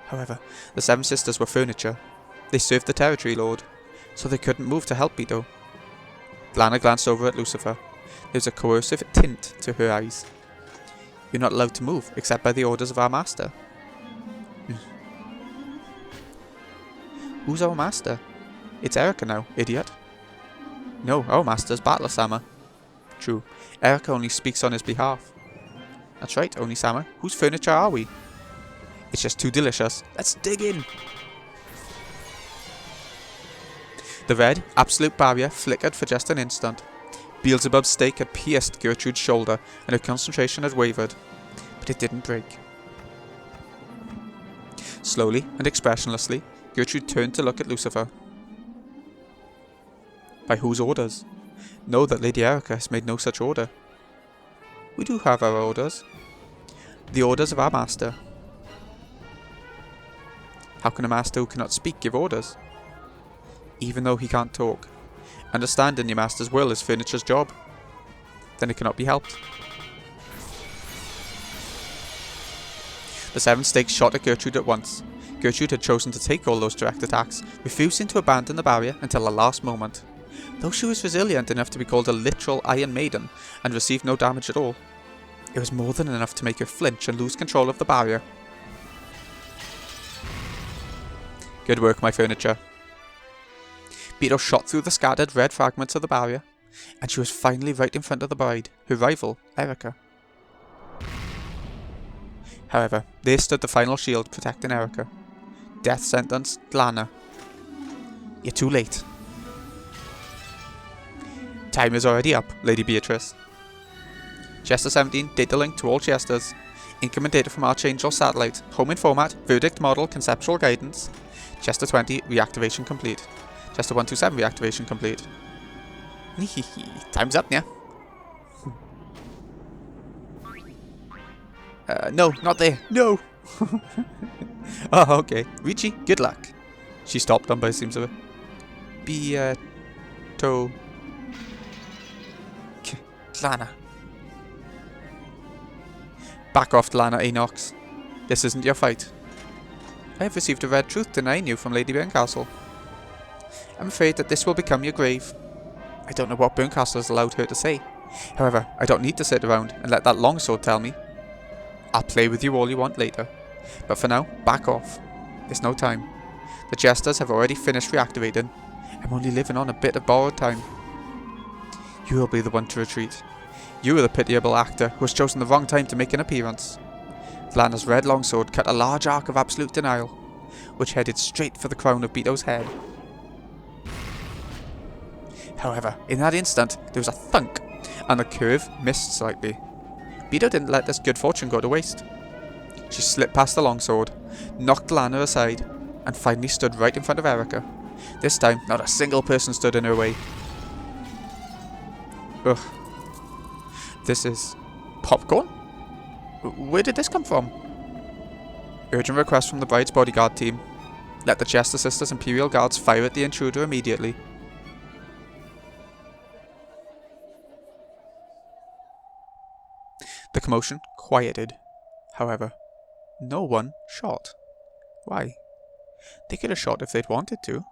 Speaker 1: However, the seven sisters were furniture. They served the territory lord, so they couldn't move to help Beto. Lana glanced over at Lucifer. There was a coercive tint to her eyes. You're not allowed to move, except by the orders of our master. Who's our master? It's Erica now, idiot. No, our master's Battler Sama. True, Erica only speaks on his behalf. That's right, Oni Sama. Whose furniture are we? It's just too delicious. Let's dig in! The red, absolute barrier flickered for just an instant. Beelzebub's stake had pierced Gertrude's shoulder, and her concentration had wavered. but it didn't break. Slowly and expressionlessly, Gertrude turned to look at Lucifer. By whose orders? Know that Lady Erica has made no such order. We do have our orders. The orders of our master. How can a master who cannot speak give orders? Even though he can't talk. Understanding your master's will is furniture's job. Then it cannot be helped. The 7 stakes shot at Gertrude at once. Gertrude had chosen to take all those direct attacks, refusing to abandon the barrier until the last moment. Though she was resilient enough to be called a literal Iron Maiden and received no damage at all, it was more than enough to make her flinch and lose control of the barrier. Good work, my furniture. Beto shot through the scattered red fragments of the barrier, and she was finally right in front of the bride, her rival, Erica. However, there stood the final shield protecting Erica. Death sentence, Lana. You're too late. Time is already up, Lady Beatrice. Chester 17, data link to all Chesters. Incoming data from Archangel Satellite. Home in format, verdict model, conceptual guidance. Chester 20, reactivation complete. Chester 127, reactivation complete. Time's up, yeah? No, not there. No! Oh, okay. Richie, good luck. She stopped on by the seams of it. Lana. Back off, Lana Enox. This isn't your fight. I have received a red truth denying you from Lady Burncastle. I'm afraid that this will become your grave. I don't know what Burncastle has allowed her to say. However, I don't need to sit around and let that longsword tell me. I'll play with you all you want later. But for now, back off. There's no time. The Jesters have already finished reactivating. I'm only living on a bit of borrowed time. You will be the one to retreat. You are the pitiable actor who has chosen the wrong time to make an appearance. Lana's red longsword cut a large arc of absolute denial, which headed straight for the crown of Beto's head. However, in that instant, there was a thunk, and the curve missed slightly. Beto didn't let this good fortune go to waste. She slipped past the longsword, knocked Lana aside, and finally stood right in front of Erica. This time, not a single person stood in her way. Ugh. This is... popcorn? Where did this come from? Urgent request from the bride's bodyguard team. Let the Chester Sisters Imperial Guards fire at the intruder immediately. The commotion quieted. However, no one shot. Why? They could have shot if they'd wanted to.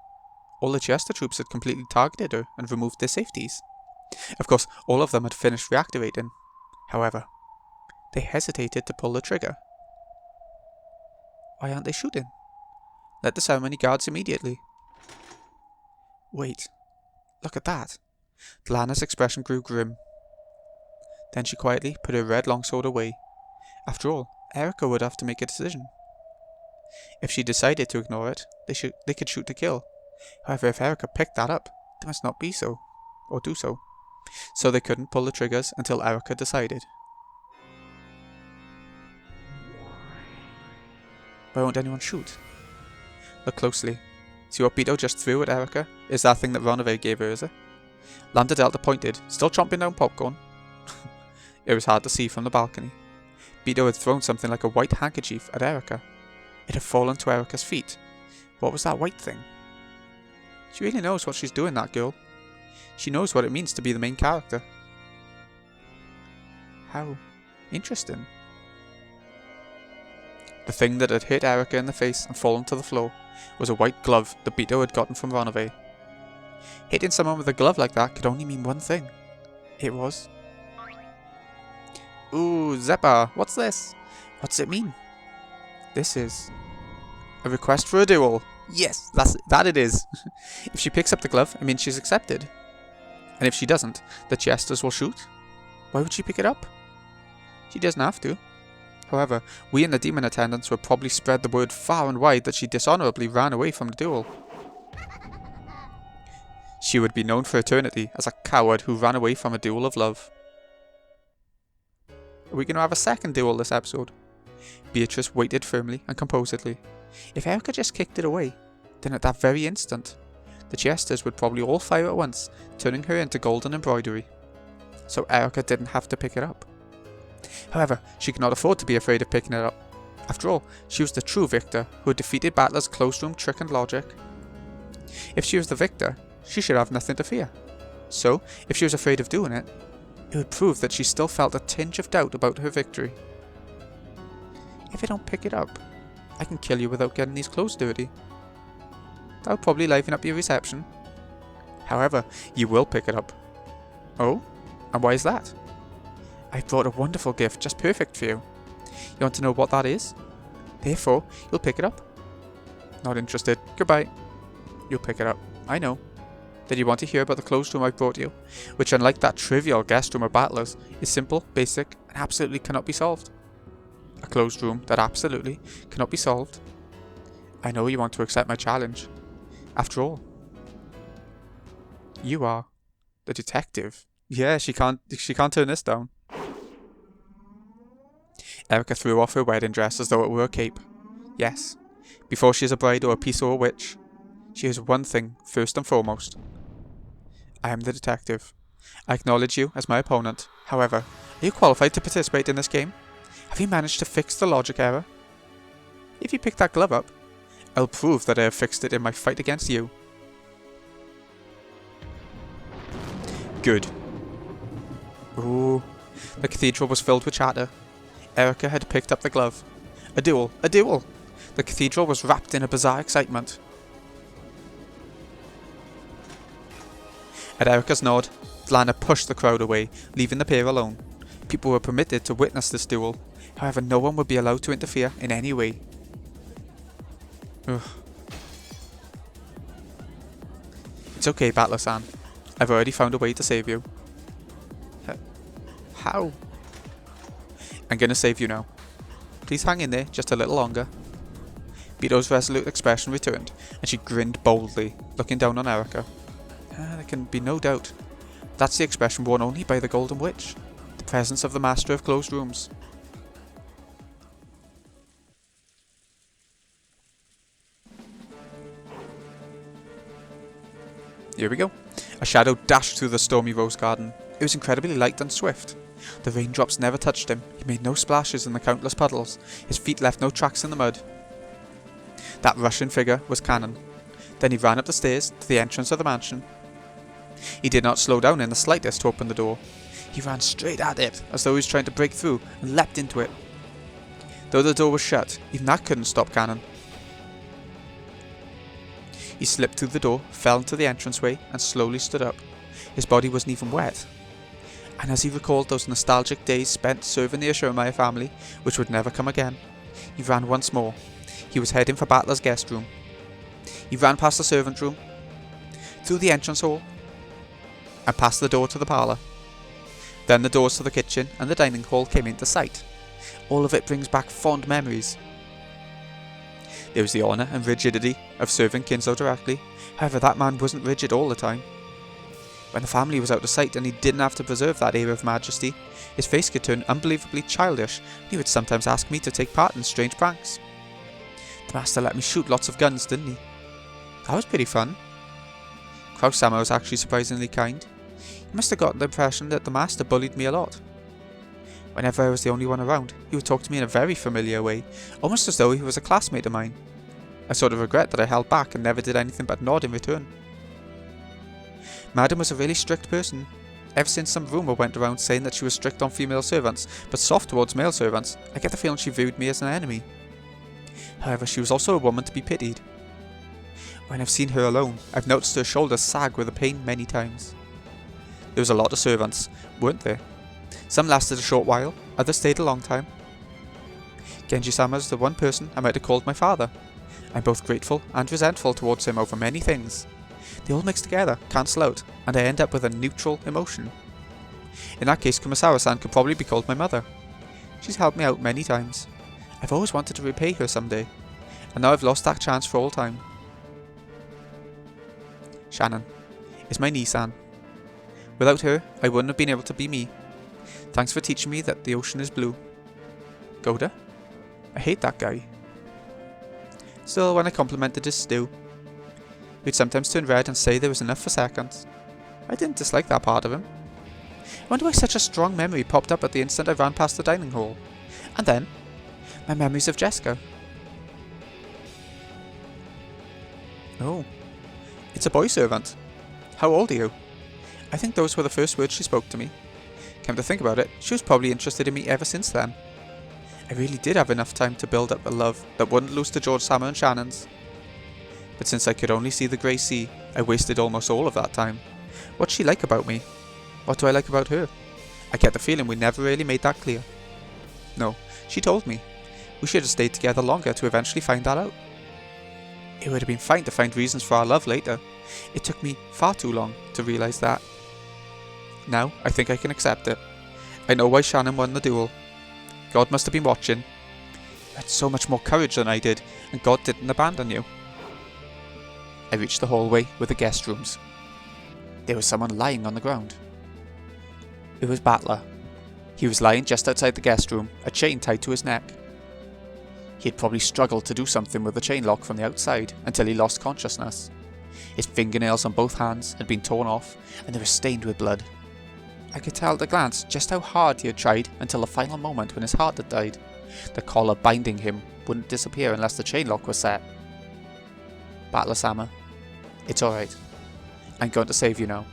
Speaker 1: All the Chester troops had completely targeted her and removed their safeties. Of course, all of them had finished reactivating. However, they hesitated to pull the trigger. Why aren't they shooting? Let the ceremony guards immediately. Wait, look at that. Lana's expression grew grim. Then she quietly put her red longsword away. After all, Erica would have to make a decision. If she decided to ignore it, they could shoot to kill. However, if Erica picked that up, they must not be so, or do so. So they couldn't pull the triggers until Erica decided. Why won't anyone shoot? Look closely. See what Beto just threw at Erica? Is that thing that Ronave gave her, is it? Lambda Delta pointed, still chomping down popcorn. It was hard to see from the balcony. Beto had thrown something like a white handkerchief at Erica. It had fallen to Erica's feet. What was that white thing? She really knows what she's doing, that girl. She knows what it means to be the main character. How interesting. The thing that had hit Erica in the face and fallen to the floor was a white glove that Beto had gotten from Ronave. Hitting someone with a glove like that could only mean one thing. It was... Ooh, Zeppa, what's this? What's it mean? This is... a request for a duel. Yes, that it is. If she picks up the glove, it means she's accepted. And if she doesn't, the Chesters will shoot. Why would she pick it up? She doesn't have to. However, we and the demon attendants would probably spread the word far and wide that she dishonorably ran away from the duel. She would be known for eternity as a coward who ran away from a duel of love. Are we going to have a second duel this episode? Beatrice waited firmly and composedly. If Erica just kicked it away, then at that very instant, the jesters would probably all fire at once, turning her into golden embroidery. So Erica didn't have to pick it up. However, she could not afford to be afraid of picking it up. After all, she was the true victor who had defeated Battler's closed room trick and logic. If she was the victor, she should have nothing to fear. So, if she was afraid of doing it, it would prove that she still felt a tinge of doubt about her victory. If I don't pick it up, I can kill you without getting these clothes dirty. That would probably liven up your reception. However, you will pick it up. Oh? And why is that? I brought a wonderful gift just perfect for you. You want to know what that is? Therefore, you'll pick it up. Not interested. Goodbye. You'll pick it up. I know. Did you want to hear about the closed room I brought you? Which, unlike that trivial guest room of Battlers, is simple, basic, and absolutely cannot be solved. A closed room that absolutely cannot be solved. I know you want to accept my challenge. After all, you are the detective. Yeah, she can't turn this down. Erica threw off her wedding dress as though it were a cape. Yes, before she is a bride or a piece or a witch, she is one thing first and foremost. I am the detective. I acknowledge you as my opponent. However, are you qualified to participate in this game? Have you managed to fix the logic error? If you pick that glove up, I'll prove that I have fixed it in my fight against you. Good. Ooh, the cathedral was filled with chatter. Erica had picked up the glove. A duel! A duel! The cathedral was wrapped in a bizarre excitement. At Erica's nod, Lana pushed the crowd away, leaving the pair alone. People were permitted to witness this duel, however no one would be allowed to interfere in any way. Ugh. It's okay, Battler-san. I've already found a way to save you. How? I'm gonna save you now. Please hang in there just a little longer. Bito's resolute expression returned, and she grinned boldly, looking down on Erica. There can be no doubt. That's the expression worn only by the Golden Witch, the presence of the Master of Closed Rooms. Here we go. A shadow dashed through the stormy rose garden. It was incredibly light and swift. The raindrops never touched him. He made no splashes in the countless puddles. His feet left no tracks in the mud. That rushing figure was Cannon. Then he ran up the stairs to the entrance of the mansion. He did not slow down in the slightest to open the door. He ran straight at it, as though he was trying to break through, and leapt into it. Though the door was shut, even that couldn't stop Cannon. He slipped through the door, fell into the entranceway, and slowly stood up. His body wasn't even wet. And as he recalled those nostalgic days spent serving the Ashurmaya family, which would never come again, he ran once more. He was heading for Battler's guest room. He ran past the servant room, through the entrance hall, and past the door to the parlour. Then the doors to the kitchen and the dining hall came into sight. All of it brings back fond memories. There was the honour and rigidity of serving Kinzo directly, however that man wasn't rigid all the time. When the family was out of sight and he didn't have to preserve that air of majesty, his face could turn unbelievably childish and he would sometimes ask me to take part in strange pranks. The master let me shoot lots of guns, didn't he? That was pretty fun. Kraus-sama was actually surprisingly kind. He must have gotten the impression that the master bullied me a lot. Whenever I was the only one around, he would talk to me in a very familiar way, almost as though he was a classmate of mine. I sort of regret that I held back and never did anything but nod in return. Madam was a really strict person. Ever since some rumour went around saying that she was strict on female servants, but soft towards male servants, I get the feeling she viewed me as an enemy. However, she was also a woman to be pitied. When I've seen her alone, I've noticed her shoulders sag with the pain many times. There was a lot of servants, weren't there? Some lasted a short while, others stayed a long time. Genji-sama's the one person I might have called my father. I'm both grateful and resentful towards him over many things. They all mix together, cancel out, and I end up with a neutral emotion. In that case, Kumasawa-san could probably be called my mother. She's helped me out many times. I've always wanted to repay her someday, and now I've lost that chance for all time. Shannon is my niece-san. Without her, I wouldn't have been able to be me. Thanks for teaching me that the ocean is blue. Goda? I hate that guy. Still, when I complimented his stew, he'd sometimes turn red and say there was enough for seconds. I didn't dislike that part of him. I wonder why such a strong memory popped up at the instant I ran past the dining hall. And then, my memories of Jessica. Oh, it's a boy servant. How old are you? I think those were the first words she spoke to me. Come to think about it, she was probably interested in me ever since then. I really did have enough time to build up a love that wouldn't lose to George Sammer and Shannon's. But since I could only see the grey sea, I wasted almost all of that time. What's she like about me? What do I like about her? I get the feeling we never really made that clear. No, she told me. We should have stayed together longer to eventually find that out. It would have been fine to find reasons for our love later. It took me far too long to realise that. Now, I think I can accept it. I know why Shannon won the duel. God must have been watching. You had so much more courage than I did, and God didn't abandon you. I reached the hallway with the guest rooms. There was someone lying on the ground. It was Battler. He was lying just outside the guest room, a chain tied to his neck. He had probably struggled to do something with the chain lock from the outside until he lost consciousness. His fingernails on both hands had been torn off, and they were stained with blood. I could tell at a glance just how hard he had tried until the final moment when his heart had died. The collar binding him wouldn't disappear unless the chain lock was set. Battler-sama, it's alright. I'm going to save you now.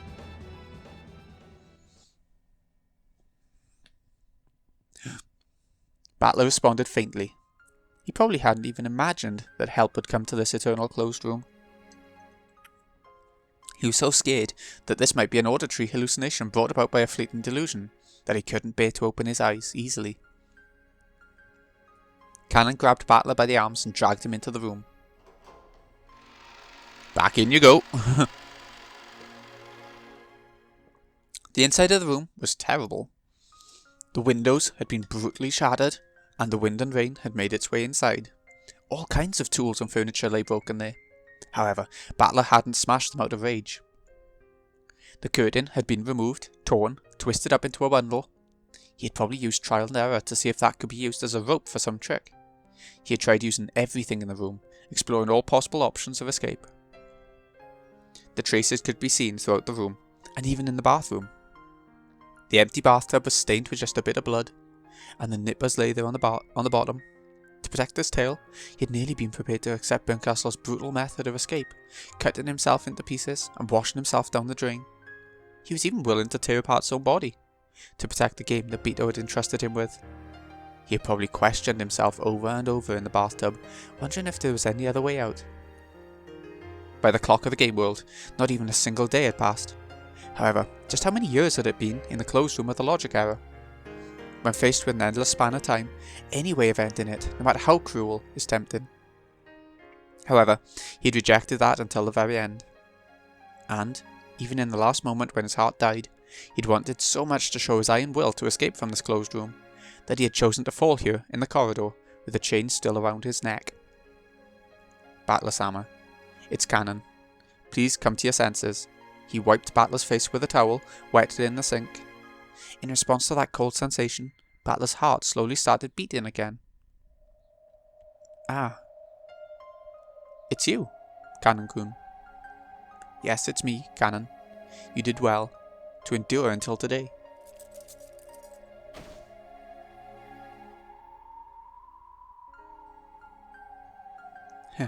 Speaker 1: Battler responded faintly. He probably hadn't even imagined that help would come to this eternal closed room. He was so scared that this might be an auditory hallucination brought about by a fleeting delusion that he couldn't bear to open his eyes easily. Cannon grabbed Battler by the arms and dragged him into the room. Back in you go. The inside of the room was terrible. The windows had been brutally shattered, and the wind and rain had made its way inside. All kinds of tools and furniture lay broken there. However, Battler hadn't smashed them out of rage. The curtain had been removed, torn, twisted up into a bundle. He had probably used trial and error to see if that could be used as a rope for some trick. He had tried using everything in the room, exploring all possible options of escape. The traces could be seen throughout the room, and even in the bathroom. The empty bathtub was stained with just a bit of blood, and the nippers lay there on the bottom. To protect his tail, he had nearly been prepared to accept Berncastle's brutal method of escape, cutting himself into pieces and washing himself down the drain. He was even willing to tear apart his own body, to protect the game that Beto had entrusted him with. He had probably questioned himself over and over in the bathtub, wondering if there was any other way out. By the clock of the game world, not even a single day had passed. However, just how many years had it been in the closed room of the logic error? When faced with an endless span of time, any way of ending it, no matter how cruel, is tempting. However, he'd rejected that until the very end. And, even in the last moment when his heart died, he'd wanted so much to show his iron will to escape from this closed room, that he had chosen to fall here in the corridor with the chain still around his neck. Battler-sama, it's Cannon. Please come to your senses. He wiped Battler's face with a towel, wetted it in the sink. In response to that cold sensation, Battler's heart slowly started beating again. Ah. It's you, Cannon-kun. Yes, it's me, Cannon. You did well to endure until today. Heh.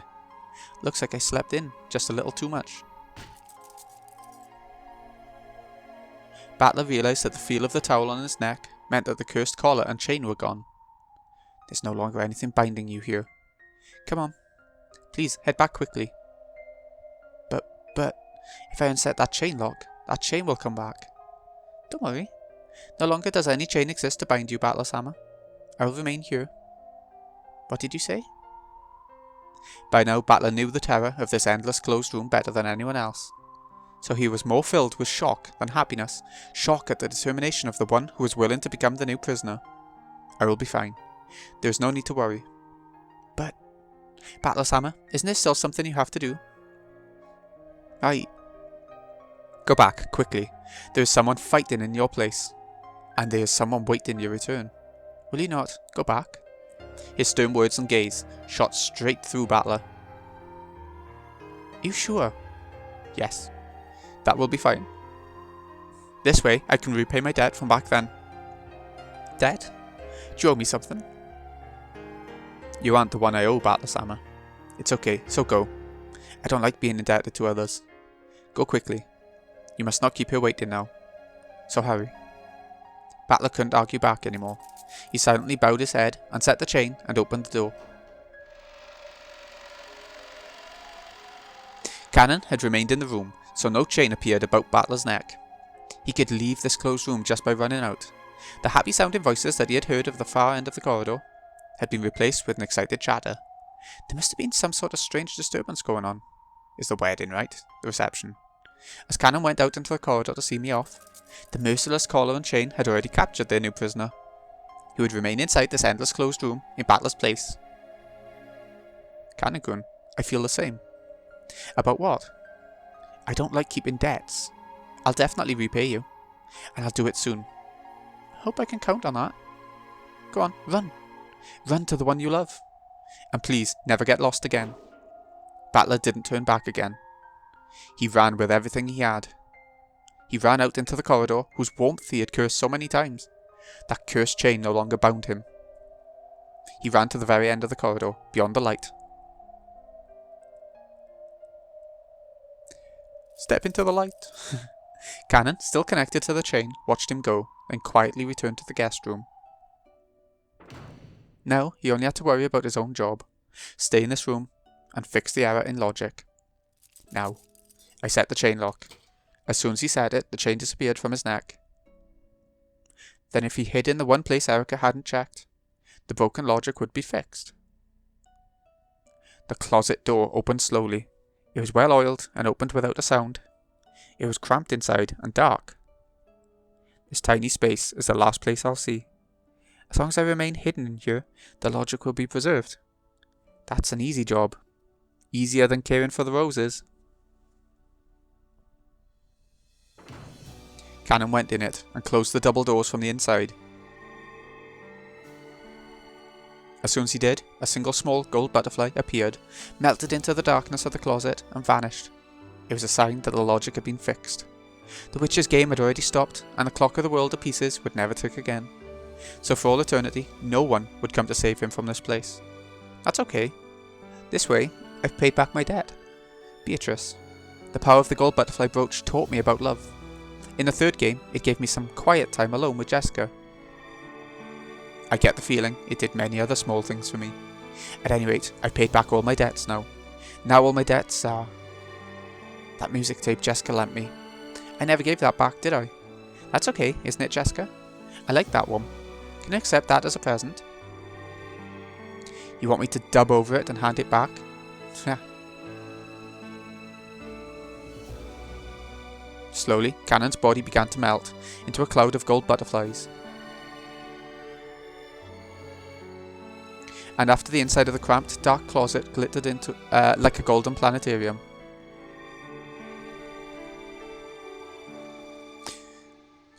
Speaker 1: Looks like I slept in just a little too much. Battler realised that the feel of the towel on his neck meant that the cursed collar and chain were gone. There's no longer anything binding you here. Come on. Please, head back quickly. But, if I unset that chain lock, that chain will come back. Don't worry. No longer does any chain exist to bind you, Battler-sama. I'll remain here. What did you say? By now, Battler knew the terror of this endless closed room better than anyone else. So he was more filled with shock than happiness, shock at the determination of the one who was willing to become the new prisoner. I will be fine. There is no need to worry. But, Battler-sama, isn't there still something you have to do? Go back, quickly. There is someone fighting in your place. and there is someone waiting your return. Will you not go back? His stern words and gaze shot straight through Battler. Are you sure? Yes. That will be fine. This way I can repay my debt from back then. Debt? Do you owe me something? You aren't the one I owe, Battler-sama. It's okay, so go. I don't like being indebted to others. Go quickly. You must not keep her waiting now. So hurry. Battler couldn't argue back anymore. He silently bowed his head, unset the chain, and opened the door. Cannon had remained in the room, so no chain appeared about Battler's neck. He could leave this closed room just by running out. The happy-sounding voices that he had heard of the far end of the corridor had been replaced with an excited chatter. There must have been some sort of strange disturbance going on. Is the wedding right? The reception. As Cannon went out into the corridor to see me off, the merciless collar and chain had already captured their new prisoner, who would remain inside this endless closed room in Battler's place. Cannon-kun, I feel the same. About what? I don't like keeping debts. I'll definitely repay you, and I'll do it soon. Hope I can count on that. Go on, run. Run to the one you love. And please, never get lost again. Battler didn't turn back again. He ran with everything he had. He ran out into the corridor, whose warmth he had cursed so many times. That cursed chain no longer bound him. He ran to the very end of the corridor, beyond the light. Step into the light. Cannon, still connected to the chain, watched him go, then quietly returned to the guest room. Now, he only had to worry about his own job. Stay in this room, and fix the error in logic. Now, I set the chain lock. As soon as he said it, the chain disappeared from his neck. Then if he hid in the one place Erica hadn't checked, the broken logic would be fixed. The closet door opened slowly. It was well oiled and opened without a sound. It was cramped inside and dark. This tiny space is the last place I'll see. As long as I remain hidden in here, the logic will be preserved. That's an easy job. Easier than caring for the roses. Cannon went in it and closed the double doors from the inside. As soon as he did, a single small gold butterfly appeared, melted into the darkness of the closet, and vanished. It was a sign that the logic had been fixed. The witch's game had already stopped, and the clock of the world to pieces would never tick again. So for all eternity, no one would come to save him from this place. That's okay. This way, I've paid back my debt. Beatrice. The power of the gold butterfly brooch taught me about love. In the third game, it gave me some quiet time alone with Jessica. I get the feeling it did many other small things for me. At any rate, I've paid back all my debts now. Now all my debts are... That music tape Jessica lent me. I never gave that back, did I? That's okay, isn't it, Jessica? I like that one. Can I accept that as a present? You want me to dub over it and hand it back? Yeah. Slowly, Cannon's body began to melt into a cloud of gold butterflies. And after the inside of the cramped, dark closet glittered into like a golden planetarium.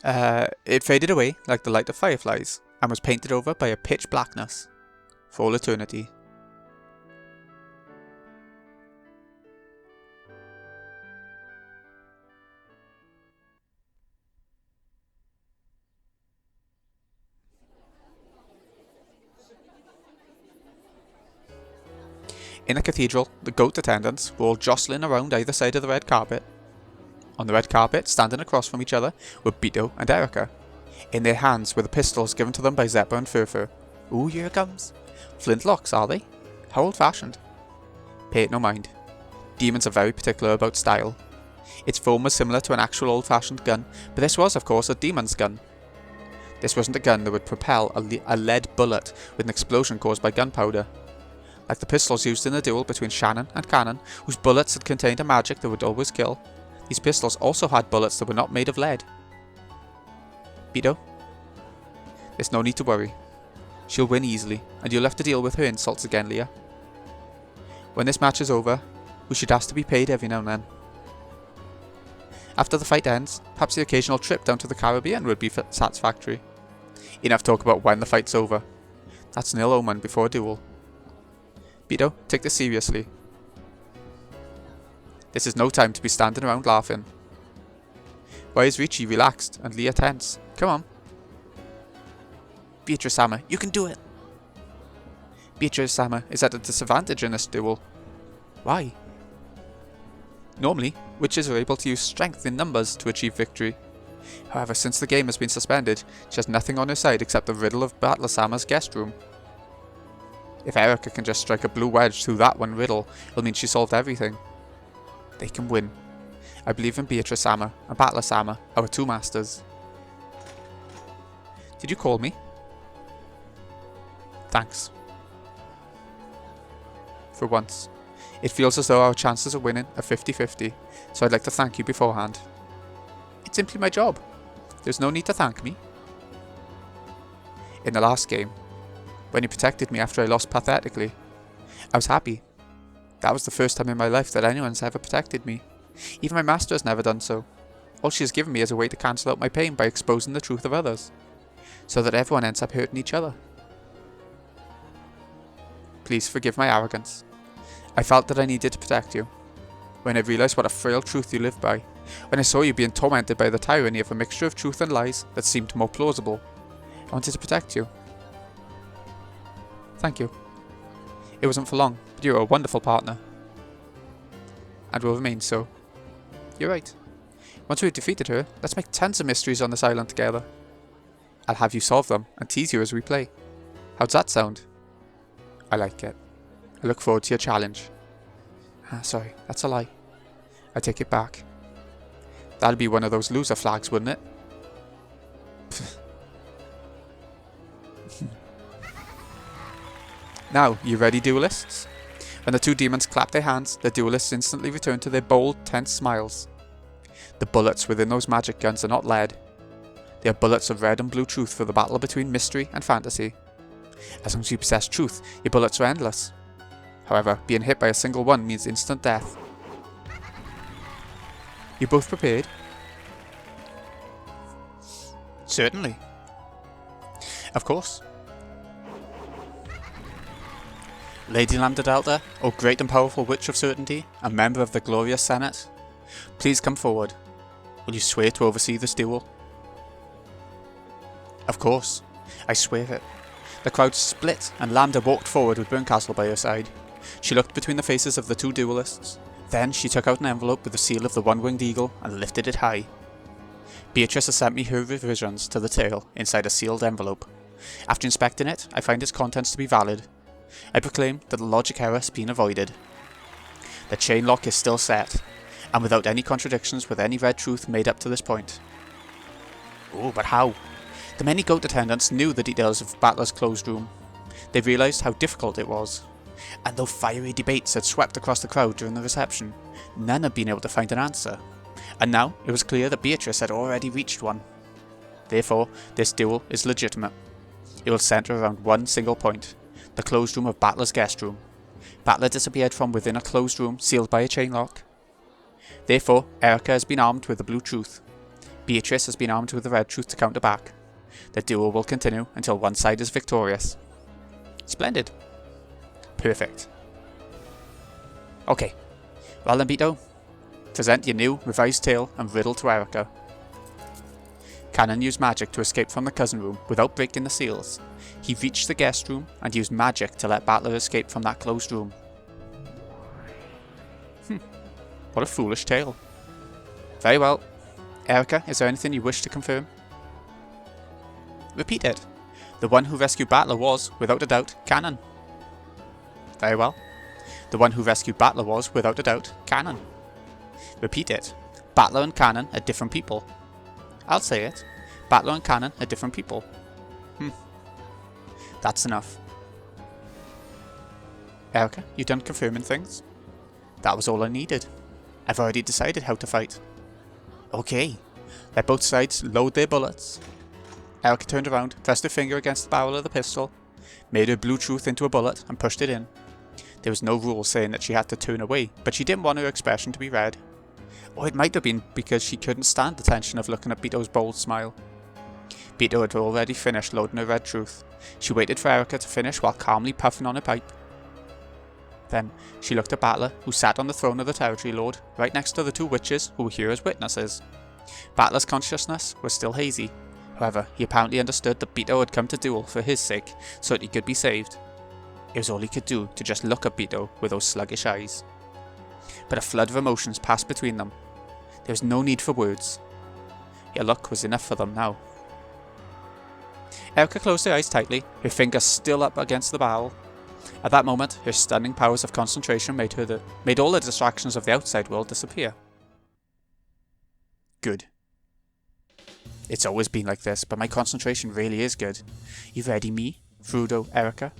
Speaker 1: It faded away like the light of fireflies, and was painted over by a pitch blackness, for all eternity. In the cathedral, the goat attendants were all jostling around either side of the red carpet. On the red carpet, standing across from each other, were Bito and Erica. In their hands were the pistols given to them by Zeppa and Furfur. Ooh, here it comes. Flintlocks, are they? How old-fashioned. Pay it no mind. Demons are very particular about style. Its form was similar to an actual old-fashioned gun, but this was, of course, a demon's gun. This wasn't a gun that would propel a lead bullet with an explosion caused by gunpowder. Like the pistols used in the duel between Shannon and Cannon, whose bullets had contained a magic that would always kill, these pistols also had bullets that were not made of lead. Bito? There's no need to worry. She'll win easily, and you'll have to deal with her insults again, Leah. When this match is over, we should ask to be paid every now and then. After the fight ends, perhaps the occasional trip down to the Caribbean would be satisfactory. Enough talk about when the fight's over. That's an ill omen before a duel. Beto, take this seriously. This is no time to be standing around laughing. Why is Richie relaxed and Leah tense? Come on. Beatrice-sama, you can do it! Beatrice-sama is at a disadvantage in this duel. Why? Normally, witches are able to use strength in numbers to achieve victory. However, since the game has been suspended, she has nothing on her side except the riddle of Battler-sama's guest room. If Erica can just strike a blue wedge through that one riddle, it'll mean she solved everything. They can win. I believe in Beatrice-sama and Battler-sama, our two masters. Did you call me? Thanks. For once. It feels as though our chances of winning are 50-50, so I'd like to thank you beforehand. It's simply my job. There's no need to thank me. In the last game, when you protected me after I lost pathetically, I was happy. That was the first time in my life that anyone's ever protected me. Even my master has never done so. All she has given me is a way to cancel out my pain by exposing the truth of others, so that everyone ends up hurting each other. Please forgive my arrogance. I felt that I needed to protect you. When I realised what a frail truth you live by, when I saw you being tormented by the tyranny of a mixture of truth and lies that seemed more plausible, I wanted to protect you. Thank you. It wasn't for long, but you were a wonderful partner. And will remain so. You're right. Once we've defeated her, let's make tons of mysteries on this island together. I'll have you solve them and tease you as we play. How's that sound? I like it. I look forward to your challenge. Sorry, that's a lie. I take it back. That'd be one of those loser flags, wouldn't it? Now, you ready, duelists? When the two demons clap their hands, the duelists instantly return to their bold, tense smiles. The bullets within those magic guns are not lead. They are bullets of red and blue truth for the battle between mystery and fantasy. As long as you possess truth, your bullets are endless. However, being hit by a single one means instant death. You both prepared? Certainly. Of course. Lady Lambda Delta, O great and powerful Witch of Certainty, and member of the glorious Senate, please come forward. Will you swear to oversee this duel? Of course. I swear it. The crowd split, and Lambda walked forward with Burncastle by her side. She looked between the faces of the two duelists. Then she took out an envelope with the seal of the one-winged eagle and lifted it high. Beatrice has sent me her revisions to the tale inside a sealed envelope. After inspecting it, I find its contents to be valid. I proclaim that the logic error has been avoided. The chain lock is still set, and without any contradictions with any red truth made up to this point. Oh, but how? The many goat attendants knew the details of Battler's closed room. They realised how difficult it was. And though fiery debates had swept across the crowd during the reception, none had been able to find an answer. And now it was clear that Beatrice had already reached one. Therefore, this duel is legitimate. It will centre around one single point, the closed room of Battler's guest room. Battler disappeared from within a closed room sealed by a chain lock. Therefore, Erica has been armed with the blue truth. Beatrice has been armed with the red truth to counter back. The duel will continue until one side is victorious. Splendid. Perfect. Okay, well then Beto, present your new, revised tale and riddle to Erica. Cannon used magic to escape from the cousin room without breaking the seals. He reached the guest room and used magic to let Battler escape from that closed room. What a foolish tale. Very well. Erica, is there anything you wish to confirm? Repeat it. The one who rescued Battler was, without a doubt, Cannon. Very well. The one who rescued Battler was, without a doubt, Cannon. Repeat it. Battler and Cannon are different people. I'll say it. Battler and Cannon are different people. That's enough. Erica, you done confirming things? That was all I needed. I've already decided how to fight. Okay. Let both sides load their bullets. Erica turned around, pressed her finger against the barrel of the pistol, made her blue truth into a bullet and pushed it in. There was no rule saying that she had to turn away, but she didn't want her expression to be read. Or it might have been because she couldn't stand the tension of looking at Beto's bold smile. Beto had already finished loading her red truth. She waited for Erica to finish while calmly puffing on her pipe. Then she looked at Battler, who sat on the throne of the Territory Lord, right next to the two witches who were here as witnesses. Battler's consciousness was still hazy. However, he apparently understood that Beto had come to duel for his sake, so that he could be saved. It was all he could do to just look at Beto with those sluggish eyes. But a flood of emotions passed between them. There was no need for words. Her look was enough for them now. Erica closed her eyes tightly, her fingers still up against the barrel. At that moment, her stunning powers of concentration made all the distractions of the outside world disappear. Good. It's always been like this, but my concentration really is good. You ready, me, Frodo, Erica?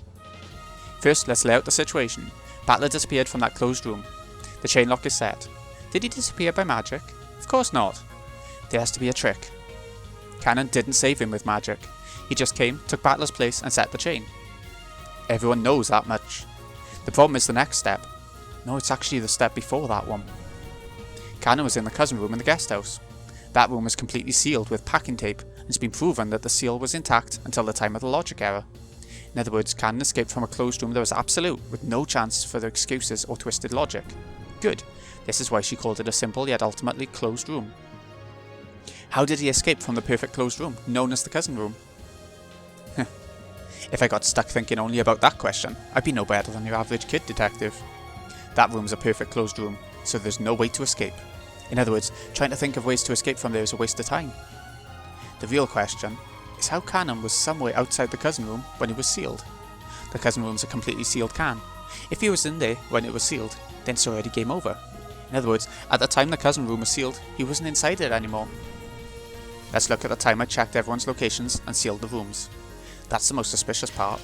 Speaker 1: First, let's lay out the situation. Battler disappeared from that closed room. The chain lock is set. Did he disappear by magic? Of course not. There has to be a trick. Cannon didn't save him with magic. He just came, took Battler's place, and set the chain. Everyone knows that much. The problem is the next step. No, it's actually the step before that one. Cannon was in the cousin room in the guest house. That room was completely sealed with packing tape, and it's been proven that the seal was intact until the time of the logic error. In other words, Cannon escaped from a closed room that was absolute, with no chance for excuses or twisted logic. Good. This is why she called it a simple yet ultimately closed room. How did he escape from the perfect closed room, known as the cousin room? If I got stuck thinking only about that question, I'd be no better than your average kid detective. That room's a perfect closed room, so there's no way to escape. In other words, trying to think of ways to escape from there is a waste of time. The real question is how Cannon was somewhere outside the cousin room when it was sealed. The cousin room's a completely sealed can. If he was in there when it was sealed, then it's already game over. In other words, at the time the cousin room was sealed, he wasn't inside it anymore. Let's look at the time I checked everyone's locations and sealed the rooms. That's the most suspicious part.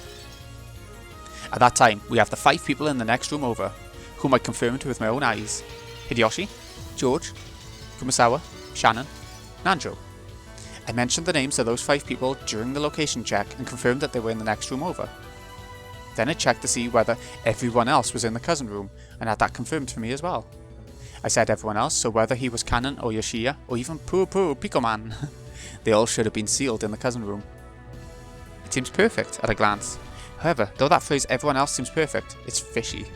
Speaker 1: At that time, we have the 5 people in the next room over, whom I confirmed with my own eyes. Hideyoshi, George, Kumasawa, Shannon, Nanjo. I mentioned the names of those 5 people during the location check and confirmed that they were in the next room over. Then I checked to see whether everyone else was in the cousin room, and had that confirmed for me as well. I said everyone else, so whether he was Cannon or Yoshiya, or even Poo Picoman, they all should have been sealed in the cousin room. It seems perfect at a glance. However, though that phrase everyone else seems perfect, it's fishy.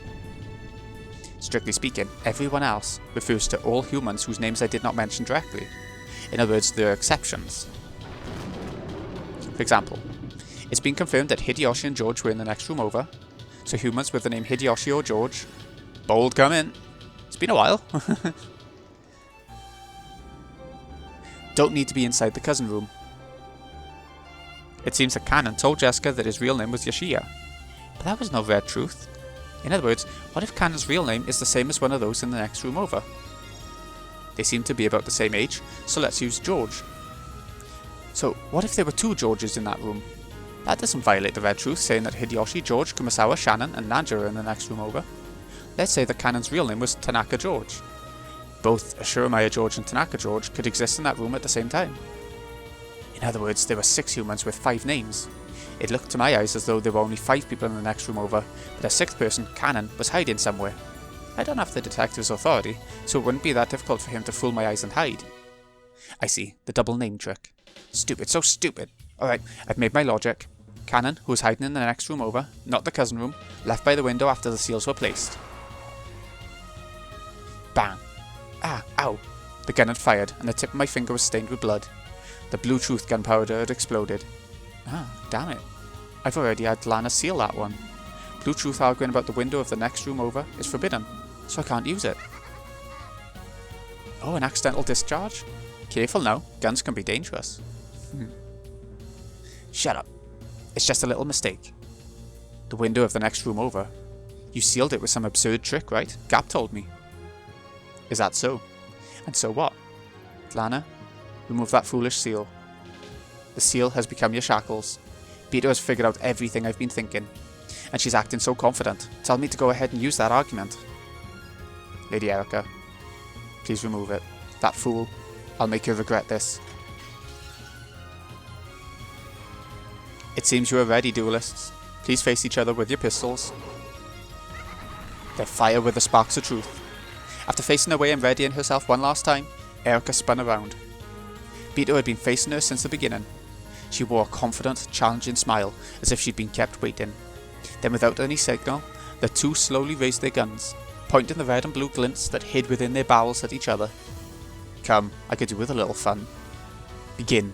Speaker 1: Strictly speaking, everyone else refers to all humans whose names I did not mention directly. In other words, there are exceptions. For example, it's been confirmed that Hideyoshi and George were in the next room over, so humans with the name Hideyoshi or George, bold come in. It's been a while. Don't need to be inside the cousin room. It seems that Cannon told Jessica that his real name was Yoshiya, but that was no red truth. In other words, what if Cannon's real name is the same as one of those in the next room over? They seem to be about the same age, so let's use George. So what if there were 2 Georges in that room? That doesn't violate the red truth saying that Hideyoshi, George, Kumasawa, Shannon and Nanjo are in the next room over. Let's say that Cannon's real name was Tanaka George. Both Ashuramiya George and Tanaka George could exist in that room at the same time. In other words, there were 6 humans with 5 names. It looked to my eyes as though there were only 5 people in the next room over, but a 6th person, Cannon, was hiding somewhere. I don't have the detective's authority, so it wouldn't be that difficult for him to fool my eyes and hide. I see, the double name trick. Stupid, so stupid. Alright, I've made my logic. Cannon, who was hiding in the next room over, not the cousin room, left by the window after the seals were placed. Bang. Ah, ow. The gun had fired, and the tip of my finger was stained with blood. The blue truth gunpowder had exploded. Ah, damn it. I've already had Lana seal that one. Blue truth arguing about the window of the next room over is forbidden, so I can't use it. Oh, an accidental discharge? Careful now, guns can be dangerous. Shut up. It's just a little mistake. The window of the next room over. You sealed it with some absurd trick, right? Gap told me. Is that so? And so what? Lana, remove that foolish seal. The seal has become your shackles. Beto has figured out everything I've been thinking. And she's acting so confident. Tell me to go ahead and use that argument. Lady Erica, please remove it. That fool. I'll make her regret this. It seems you are ready, duelists. Please face each other with your pistols. They fire with the sparks of truth. After facing away and readying herself one last time, Erica spun around. Beto had been facing her since the beginning. She wore a confident, challenging smile, as if she'd been kept waiting. Then without any signal, the two slowly raised their guns, pointing the red and blue glints that hid within their barrels at each other. Come, I could do with a little fun. Begin.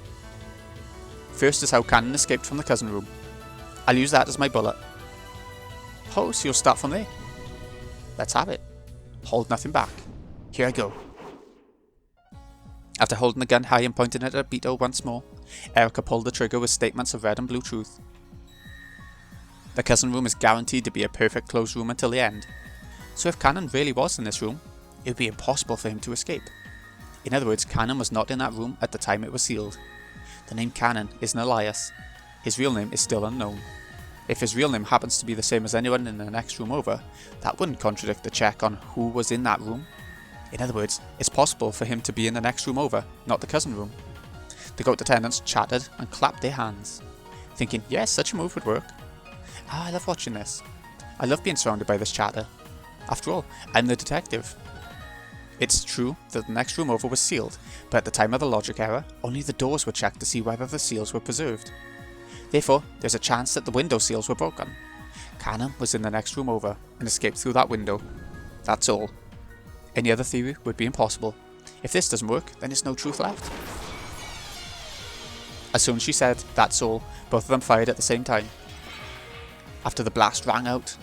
Speaker 1: First is how Cannon escaped from the cousin room. I'll use that as my bullet. Oh, so you'll start from there? Let's have it. Hold nothing back. Here I go. After holding the gun high and pointing it at Beto once more, Erica pulled the trigger with statements of red and blue truth. The cousin room is guaranteed to be a perfect closed room until the end, so if Cannon really was in this room, it would be impossible for him to escape. In other words, Cannon was not in that room at the time it was sealed. The name Cannon is an alias. His real name is still unknown. If his real name happens to be the same as anyone in the next room over, that wouldn't contradict the check on who was in that room. In other words, it's possible for him to be in the next room over, not the cousin room. The goat attendants chattered and clapped their hands, thinking, yes, such a move would work. I love watching this. I love being surrounded by this chatter. After all, I'm the detective. It's true that the next room over was sealed, but at the time of the logic error, only the doors were checked to see whether the seals were preserved. Therefore, there's a chance that the window seals were broken. Cannon was in the next room over and escaped through that window. That's all. Any other theory would be impossible. If this doesn't work, then there's no truth left. As soon as she said, that's all, both of them fired at the same time. After the blast rang out,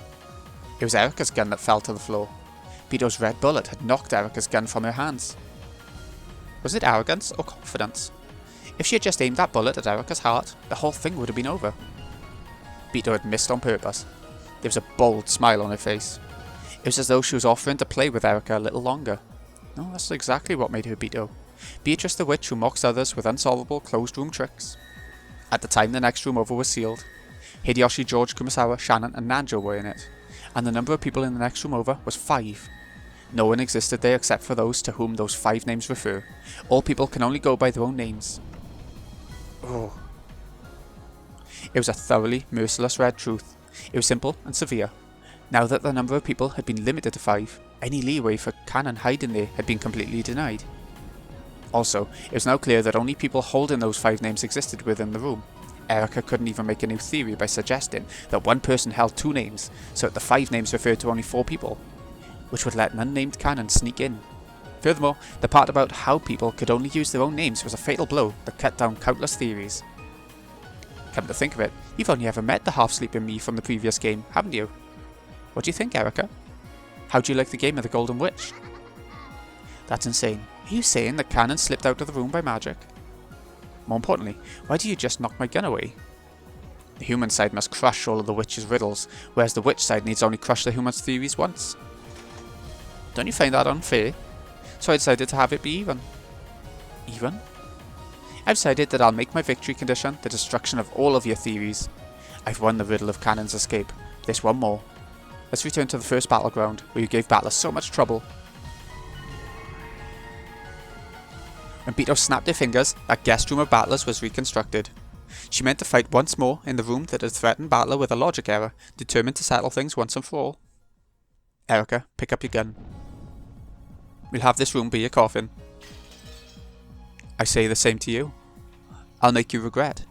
Speaker 1: it was Erica's gun that fell to the floor. Beto's red bullet had knocked Erica's gun from her hands. Was it arrogance or confidence? If she had just aimed that bullet at Erica's heart, the whole thing would have been over. Beto had missed on purpose. There was a bold smile on her face. It was as though she was offering to play with Erica a little longer. No, that's exactly what made her Beto. Beatrice the witch who mocks others with unsolvable closed room tricks. At the time the next room over was sealed, Hideyoshi, George, Kumasawa, Shannon and Nanjo were in it, and the number of people in the next room over was 5. No one existed there except for those to whom those 5 names refer. All people can only go by their own names. Oh. It was a thoroughly merciless red truth. It was simple and severe. Now that the number of people had been limited to 5, any leeway for Cannon hiding there had been completely denied. Also, it was now clear that only people holding those 5 names existed within the room. Erica couldn't even make a new theory by suggesting that one person held 2 names, so that the 5 names referred to only 4 people, which would let an unnamed Cannon sneak in. Furthermore, the part about how people could only use their own names was a fatal blow that cut down countless theories. Come to think of it, you've only ever met the half-sleeping me from the previous game, haven't you? What do you think, Erica? How do you like the game of the Golden Witch? That's insane. Are you saying that Cannon slipped out of the room by magic? More importantly, why do you just knock my gun away? The human side must crush all of the witch's riddles, whereas the witch side needs only crush the human's theories once. Don't you find that unfair? So I decided to have it be even. Even? I've decided that I'll make my victory condition the destruction of all of your theories. I've won the riddle of Cannon's escape. There's one more. Let's return to the first battleground, where you gave battlers so much trouble. When Beto snapped her fingers, that guest room of battlers was reconstructed. She meant to fight once more in the room that had threatened Battler with a logic error, determined to settle things once and for all. Erica, pick up your gun. We'll have this room be your coffin. I say the same to you. I'll make you regret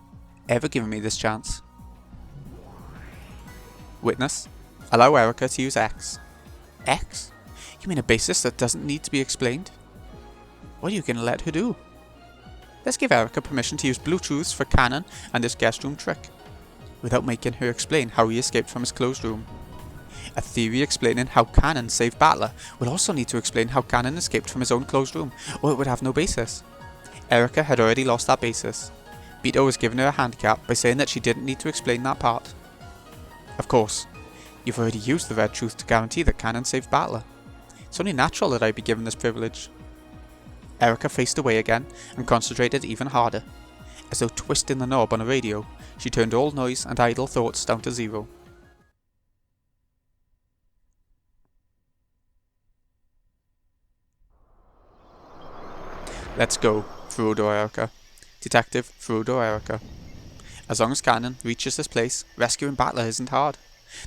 Speaker 1: ever giving me this chance. Witness, allow Erica to use X. X? You mean a basis that doesn't need to be explained? What are you going to let her do? Let's give Erica permission to use blue truths for Cannon and this guest room trick, without making her explain how he escaped from his closed room. A theory explaining how Cannon saved Battler will also need to explain how Cannon escaped from his own closed room, or it would have no basis. Erica had already lost that basis. Beto was giving her a handicap by saying that she didn't need to explain that part. Of course, you've already used the red truth to guarantee that Cannon saved Battler. It's only natural that I be given this privilege. Erica faced away again and concentrated even harder. As though twisting the knob on a radio, she turned all noise and idle thoughts down to 0. Let's go, Frodo Erica. Detective Frodo Erica. As long as Cannon reaches this place, rescuing Battler isn't hard.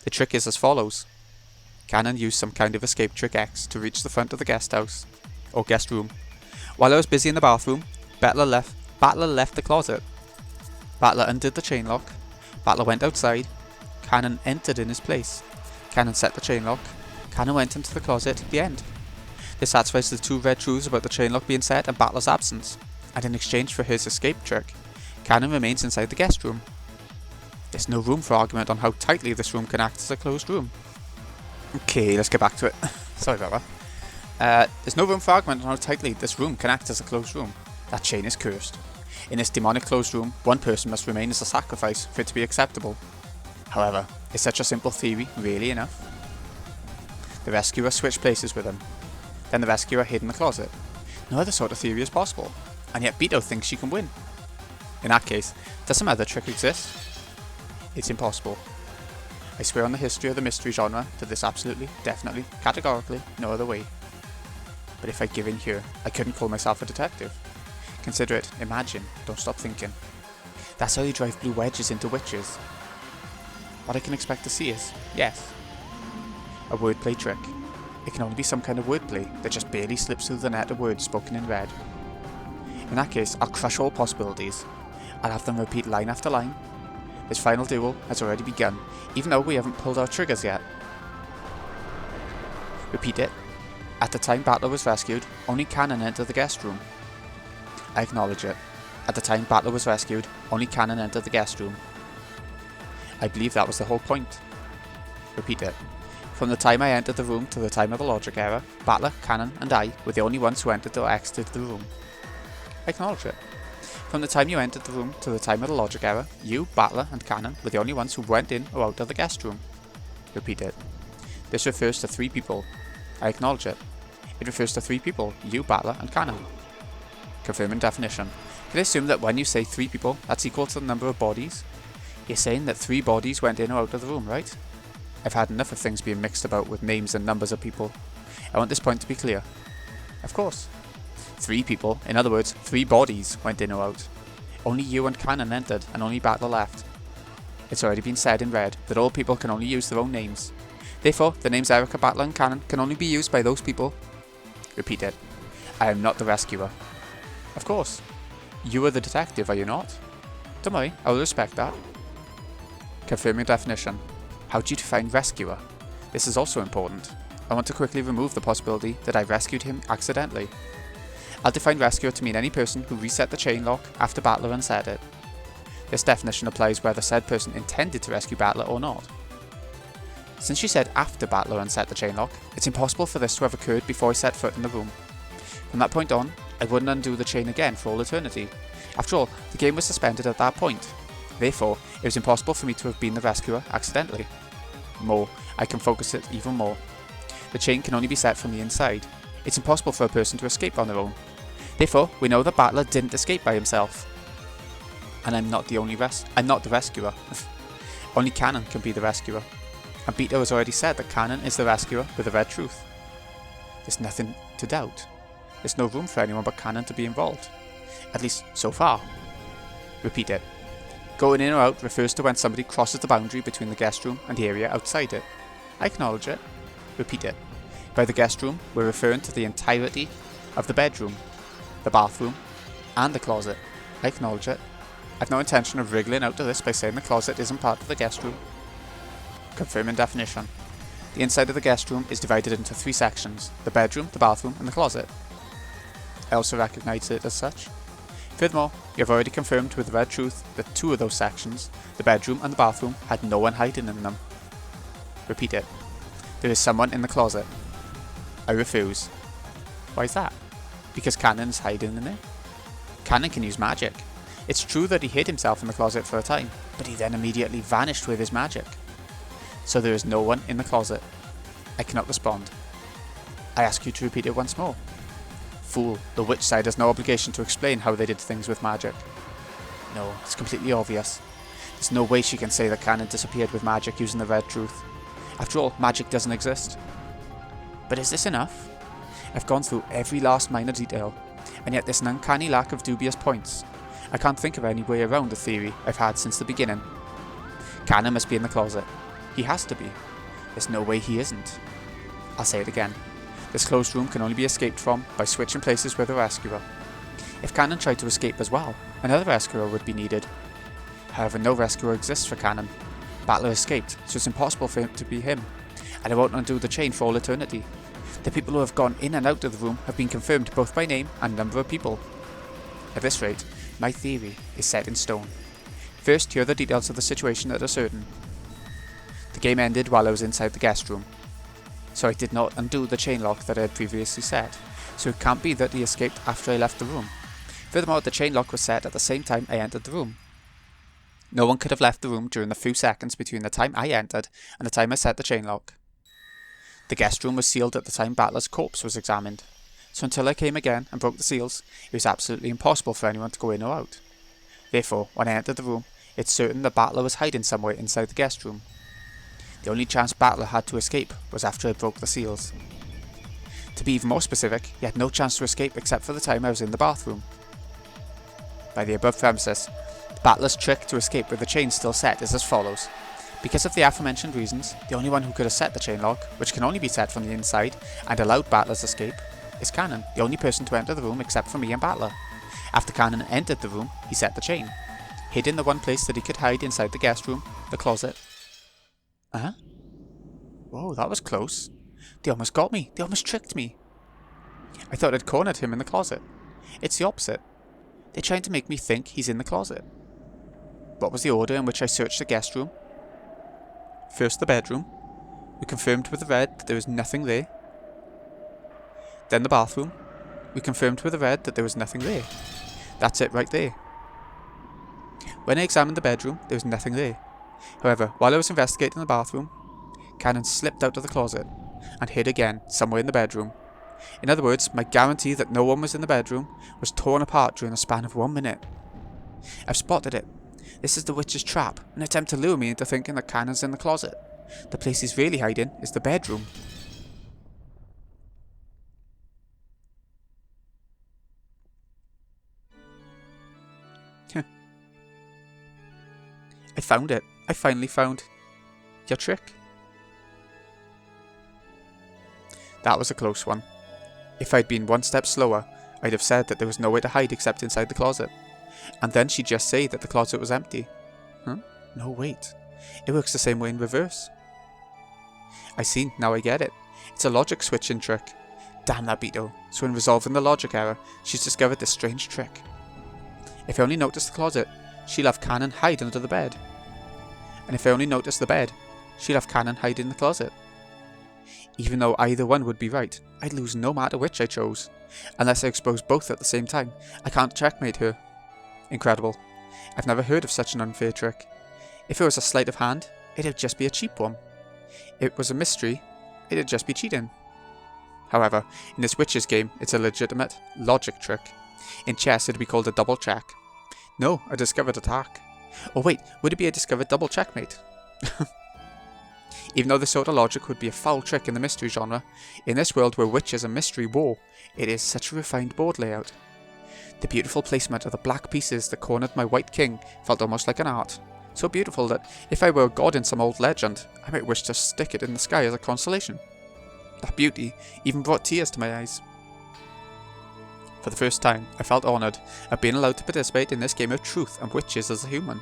Speaker 1: The trick is as follows. Cannon used some kind of escape trick X to reach the front of the guest house, or guest room. While I was busy in the bathroom, Battler left the closet. Battler undid the chain lock. Battler went outside. Cannon entered in his place. Cannon set the chain lock. Cannon went into the closet. The end. This satisfies the two red truths about the chain lock being set and Battler's absence, and in exchange for his escape trick, Cannon remains inside the guest room. There's no room for argument on how tightly this room can act as a closed room. Okay, let's get back to it. Sorry about that. There's no room for argument on how tightly this room can act as a closed room. That chain is cursed. In this demonic closed room, one person must remain as a sacrifice for it to be acceptable. However, is such a simple theory really enough? The rescuer switched places with him. Then the rescuer hid in the closet. No other sort of theory is possible, and yet Beto thinks she can win. In that case, does some other trick exist? It's impossible. I swear on the history of the mystery genre that there's absolutely, definitely, categorically no other way. But if I give in here, I couldn't call myself a detective. Consider it, imagine, don't stop thinking. That's how you drive blue wedges into witches. What I can expect to see is, yes, a wordplay trick. It can only be some kind of wordplay that just barely slips through the net of words spoken in red. In that case, I'll crush all possibilities. I'll have them repeat line after line. This final duel has already begun, even though we haven't pulled our triggers yet. Repeat it. At the time Battler was rescued, only Cannon entered the guest room. I acknowledge it. At the time Battler was rescued, only Cannon entered the guest room. I believe that was the whole point. Repeat it. From the time I entered the room to the time of the logic error, Battler, Cannon, and I were the only ones who entered or exited the room. I acknowledge it. From the time you entered the room to the time of the logic error, you, Battler, and Cannon were the only ones who went in or out of the guest room. Repeat it. This refers to 3 people. I acknowledge it. It refers to 3 people, you, Battler, and Cannon. Confirming definition. Can I assume that when you say 3 people, that's equal to the number of bodies? You're saying that 3 bodies went in or out of the room, right? I've had enough of things being mixed about with names and numbers of people. I want this point to be clear. Of course. 3 people, in other words, 3 bodies went in or out. Only you and Cannon entered, and only Battler left. It's already been said in red that all people can only use their own names. Therefore, the names Erica, Battler, and Cannon can only be used by those people. Repeat it. I am not the rescuer. Of course. You are the detective, are you not? Don't worry, I will respect that. Confirming definition. How do you define rescuer? This is also important. I want to quickly remove the possibility that I rescued him accidentally. I'll define rescuer to mean any person who reset the chain lock after Battler unset it. This definition applies whether said person intended to rescue Battler or not. Since you said after Battler unset the chain lock, it's impossible for this to have occurred before I set foot in the room. From that point on, I wouldn't undo the chain again for all eternity. After all, the game was suspended at that point. Therefore, it was impossible for me to have been the rescuer accidentally. More, I can focus it even more. The chain can only be set from the inside. It's impossible for a person to escape on their own. Therefore, we know that Battler didn't escape by himself. And I'm not the rescuer. Only Cannon can be the rescuer. And Beto has already said that Cannon is the rescuer with the red truth. There's nothing to doubt. There's no room for anyone but Cannon to be involved. At least, so far. Repeat it. Going in or out refers to when somebody crosses the boundary between the guest room and the area outside it. I acknowledge it. Repeat it. By the guest room, we're referring to the entirety of the bedroom, the bathroom, and the closet. I acknowledge it. I've no intention of wriggling out of this by saying the closet isn't part of the guest room. Confirming definition. The inside of the guest room is divided into 3 sections, the bedroom, the bathroom, and the closet. I also recognise it as such. Furthermore, you have already confirmed with the red truth that 2 of those sections, the bedroom and the bathroom, had no one hiding in them. Repeat it. There is someone in the closet. I refuse. Why is that? Because Cannon's hiding in it? Cannon can use magic. It's true that he hid himself in the closet for a time, but he then immediately vanished with his magic. So there is no one in the closet. I cannot respond. I ask you to repeat it once more. Fool, the witch side has no obligation to explain how they did things with magic. No, it's completely obvious. There's no way she can say that Cannon disappeared with magic using the red truth. After all, magic doesn't exist. But is this enough? I've gone through every last minor detail, and yet there's an uncanny lack of dubious points. I can't think of any way around the theory I've had since the beginning. Cannon must be in the closet. He has to be. There's no way he isn't. I'll say it again. This closed room can only be escaped from by switching places with a rescuer. If Cannon tried to escape as well, another rescuer would be needed. However, no rescuer exists for Cannon. Battler escaped, so it's impossible for him to be him, and I won't undo the chain for all eternity. The people who have gone in and out of the room have been confirmed both by name and number of people. At this rate, my theory is set in stone. First, here are the details of the situation that are certain. The game ended while I was inside the guest room, so I did not undo the chain lock that I had previously set, so it can't be that he escaped after I left the room. Furthermore, the chain lock was set at the same time I entered the room. No one could have left the room during the few seconds between the time I entered and the time I set the chain lock. The guest room was sealed at the time Battler's corpse was examined, so until I came again and broke the seals, it was absolutely impossible for anyone to go in or out. Therefore, when I entered the room, it's certain that Battler was hiding somewhere inside the guest room. The only chance Battler had to escape was after I broke the seals. To be even more specific, he had no chance to escape except for the time I was in the bathroom. By the above premises, Battler's trick to escape with the chain still set is as follows. Because of the aforementioned reasons, the only one who could have set the chain lock, which can only be set from the inside, and allowed Battler's escape, is Cannon, the only person to enter the room except for me and Battler. After Cannon entered the room, he set the chain, hid in the one place that he could hide inside the guest room, the closet. Whoa, that was close. They almost got me. They almost tricked me. I thought I'd cornered him in the closet. It's the opposite. They're trying to make me think he's in the closet. What was the order in which I searched the guest room? First the bedroom. We confirmed with the red that there was nothing there. Then the bathroom. We confirmed with the red that there was nothing there. That's it right there. When I examined the bedroom, there was nothing there. However, while I was investigating the bathroom, Cannon slipped out of the closet and hid again somewhere in the bedroom. In other words, my guarantee that no one was in the bedroom was torn apart during a span of 1 minute. I've spotted it. This is the witch's trap, an attempt to lure me into thinking that Cannon's in the closet. The place he's really hiding is the bedroom. I found it. I finally found your trick. That was a close one. If I'd been one step slower, I'd have said that there was nowhere to hide except inside the closet. And then she'd just say that the closet was empty. No, wait. It works the same way in reverse. I see, now I get it. It's a logic switching trick. Damn that Beetle. So in resolving the logic error, she's discovered this strange trick. If I only noticed the closet, she'll have Cannon hide under the bed. And if I only noticed the bed, she'll have Cannon hide in the closet. Even though either one would be right, I'd lose no matter which I chose. Unless I expose both at the same time, I can't checkmate her. Incredible. I've never heard of such an unfair trick. If it was a sleight of hand, it'd just be a cheap one. If it was a mystery, it'd just be cheating. However, in this witch's game, it's a legitimate logic trick. In chess, it'd be called a double check. No, a discovered attack. Or wait, would it be a discovered double checkmate? Even though this sort of logic would be a foul trick in the mystery genre, in this world where witch is a mystery war, it is such a refined board layout. The beautiful placement of the black pieces that cornered my white king felt almost like an art. So beautiful that, if I were a god in some old legend, I might wish to stick it in the sky as a constellation. That beauty even brought tears to my eyes. For the first time, I felt honoured at being allowed to participate in this game of truth and witches as a human.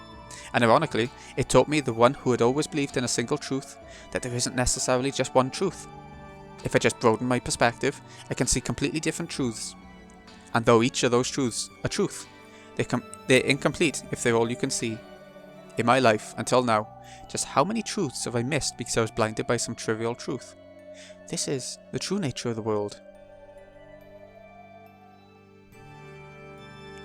Speaker 1: And ironically, it taught me, the one who had always believed in a single truth, that there isn't necessarily just one truth. If I just broaden my perspective, I can see completely different truths. And though each of those truths are truth, they're incomplete if they're all you can see. In my life, until now, just how many truths have I missed because I was blinded by some trivial truth? This is the true nature of the world.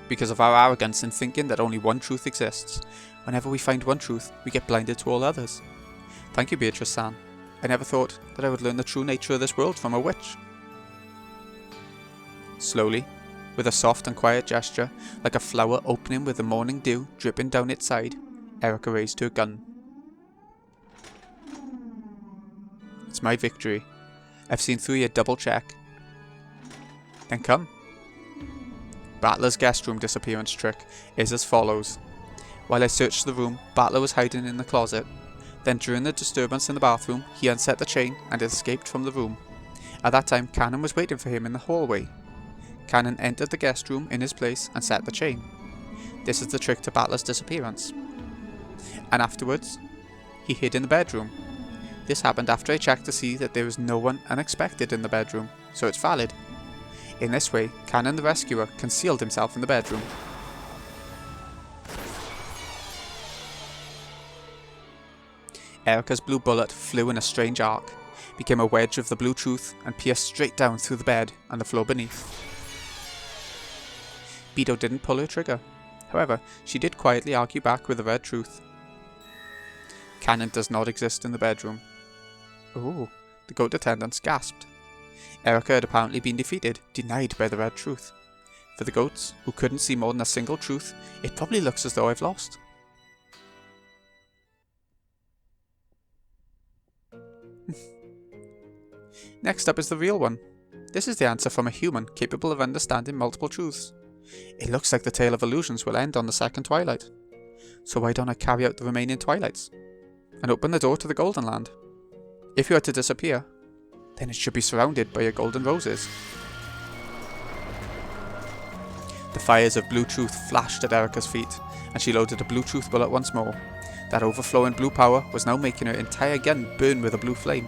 Speaker 1: Because of our arrogance in thinking that only one truth exists, whenever we find one truth, we get blinded to all others. Thank you, Beatrice-san. I never thought that I would learn the true nature of this world from a witch. Slowly, with a soft and quiet gesture, like a flower opening with the morning dew dripping down its side, Erica raised her gun. It's my victory. I've seen through your double check. Then come. Battler's guest room disappearance trick is as follows. While I searched the room, Battler was hiding in the closet. Then during the disturbance in the bathroom, he unset the chain and escaped from the room. At that time, Cannon was waiting for him in the hallway. Cannon entered the guest room in his place and set the chain. This is the trick to Battler's disappearance. And afterwards, he hid in the bedroom. This happened after I checked to see that there was no one unexpected in the bedroom, so it's valid. In this way, Cannon the rescuer concealed himself in the bedroom. Erica's blue bullet flew in a strange arc, became a wedge of the blue truth, and pierced straight down through the bed and the floor beneath. Beto didn't pull her trigger. However, she did quietly argue back with the red truth. Cannon does not exist in the bedroom. Oh, the goat attendants gasped. Erica had apparently been defeated, denied by the red truth. For the goats, who couldn't see more than a single truth, it probably looks as though I've lost. Next up is the real one. This is the answer from a human capable of understanding multiple truths. It looks like the tale of illusions will end on the second twilight. So why don't I carry out the remaining twilights and open the door to the Golden Land? If you are to disappear, then it should be surrounded by your golden roses. The fires of blue truth flashed at Erica's feet, and she loaded a blue truth bullet once more. That overflowing blue power was now making her entire gun burn with a blue flame.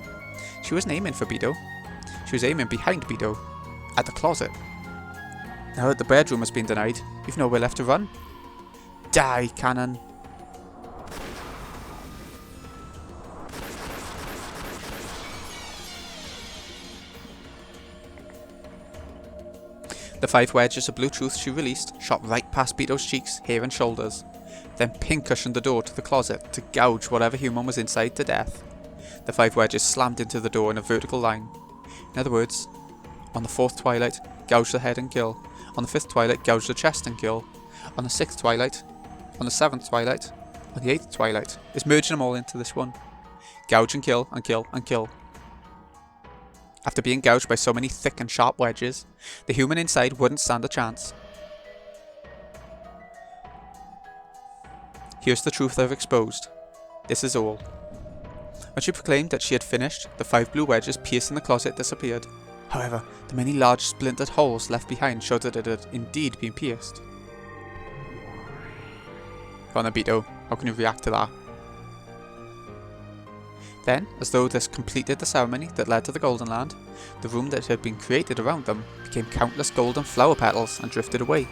Speaker 1: She wasn't aiming for Beto. She was aiming behind Beto, at the closet. Now that the bedroom has been denied, you've nowhere left to run. Die, Cannon! The 5 wedges of blue truth she released shot right past Beto's cheeks, hair and shoulders, then pin-cushioned the door to the closet to gouge whatever human was inside to death. The 5 wedges slammed into the door in a vertical line. In other words, on the 4th twilight, gouge the head and kill. On the 5th twilight, gouge the chest and kill. On the 6th twilight, on the 7th twilight, on the 8th twilight. It's merging them all into this one. Gouge and kill and kill and kill. After being gouged by so many thick and sharp wedges, the human inside wouldn't stand a chance. Here's the truth I've exposed. This is all. When she proclaimed that she had finished, the 5 blue wedges piercing the closet disappeared. However, the many large splintered holes left behind showed that it had indeed been pierced. Come on, Beto, how can you react to that? Then, as though this completed the ceremony that led to the Golden Land, the room that had been created around them became countless golden flower petals and drifted away.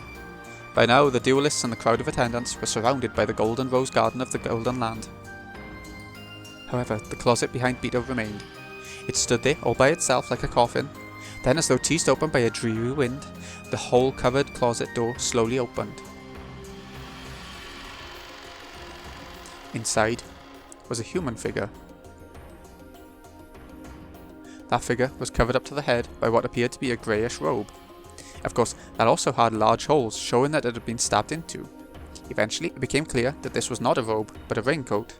Speaker 1: By now, the duelists and the crowd of attendants were surrounded by the golden rose garden of the Golden Land. However, the closet behind Beto remained. It stood there all by itself like a coffin. Then, as though teased open by a dreary wind, the hole-covered closet door slowly opened. Inside was a human figure. That figure was covered up to the head by what appeared to be a greyish robe. Of course, that also had large holes showing that it had been stabbed into. Eventually, it became clear that this was not a robe, but a raincoat.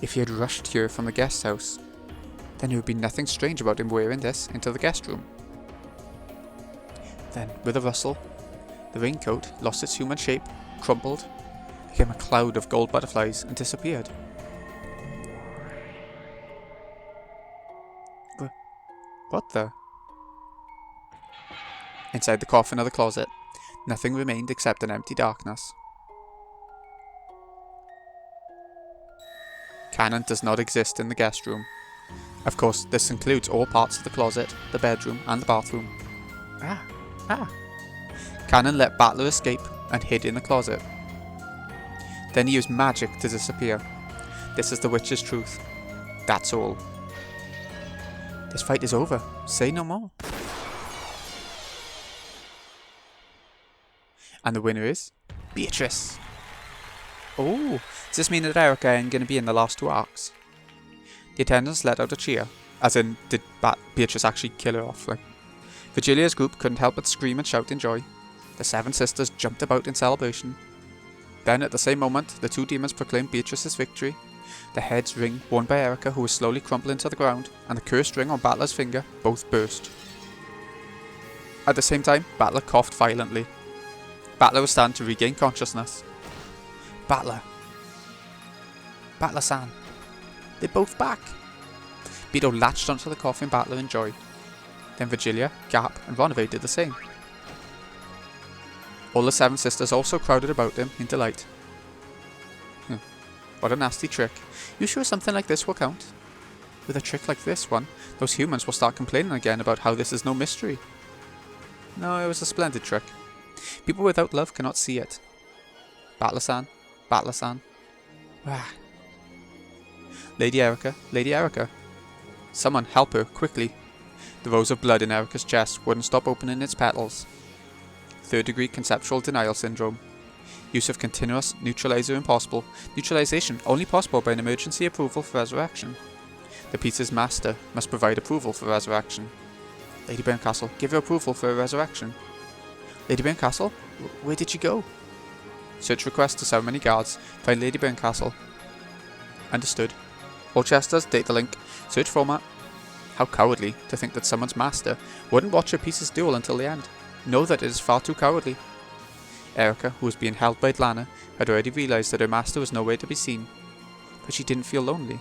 Speaker 1: If he had rushed here from the guest house, then there would be nothing strange about him wearing this into the guest room. Then, with a rustle, the raincoat lost its human shape, crumpled, became a cloud of gold butterflies, and disappeared. What the? Inside the coffin of the closet, nothing remained except an empty darkness. Cannon does not exist in the guest room. Of course, this includes all parts of the closet, the bedroom, and the bathroom. Cannon let Battler escape and hid in the closet. Then he used magic to disappear. This is the witch's truth. That's all. This fight is over. Say no more. And the winner is Beatrice. Oh, does this mean that Erica ain't going to be in the last 2 arcs? The attendants let out a cheer, as in, did Beatrice actually kill her off? Virgilia's group couldn't help but scream and shout in joy. The 7 sisters jumped about in celebration. Then, at the same moment, the 2 demons proclaimed Beatrice's victory. The head's ring, worn by Erica, who was slowly crumpling to the ground, and the cursed ring on Battler's finger both burst. At the same time, Battler coughed violently. Battler was starting to regain consciousness. Battler. Battler-san. They're both back. Beto latched onto the coffin Battler in joy. Then Virgilia, Gap, and Ronove did the same. All the 7 sisters also crowded about him in delight. What a nasty trick. You sure something like this will count? With a trick like this one, those humans will start complaining again about how this is no mystery. No, it was a splendid trick. People without love cannot see it. Battler-san, Battler-san. Ah. Lady Erica. Someone help her, quickly. The rose of blood in Erica's chest wouldn't stop opening its petals. Third-degree conceptual denial syndrome. Use of continuous neutralizer impossible. Neutralization only possible by an emergency approval for resurrection. The pizza's master must provide approval for resurrection. Lady Castle, give your approval for a resurrection. Lady Castle? Where did she go? Search request to ceremony guards. Find Lady Castle. Understood. All Chester's data link. Search format. How cowardly to think that someone's master wouldn't watch her pieces duel until the end. Know that it is far too cowardly. Erica, who was being held by Lana, had already realised that her master was nowhere to be seen. But she didn't feel lonely.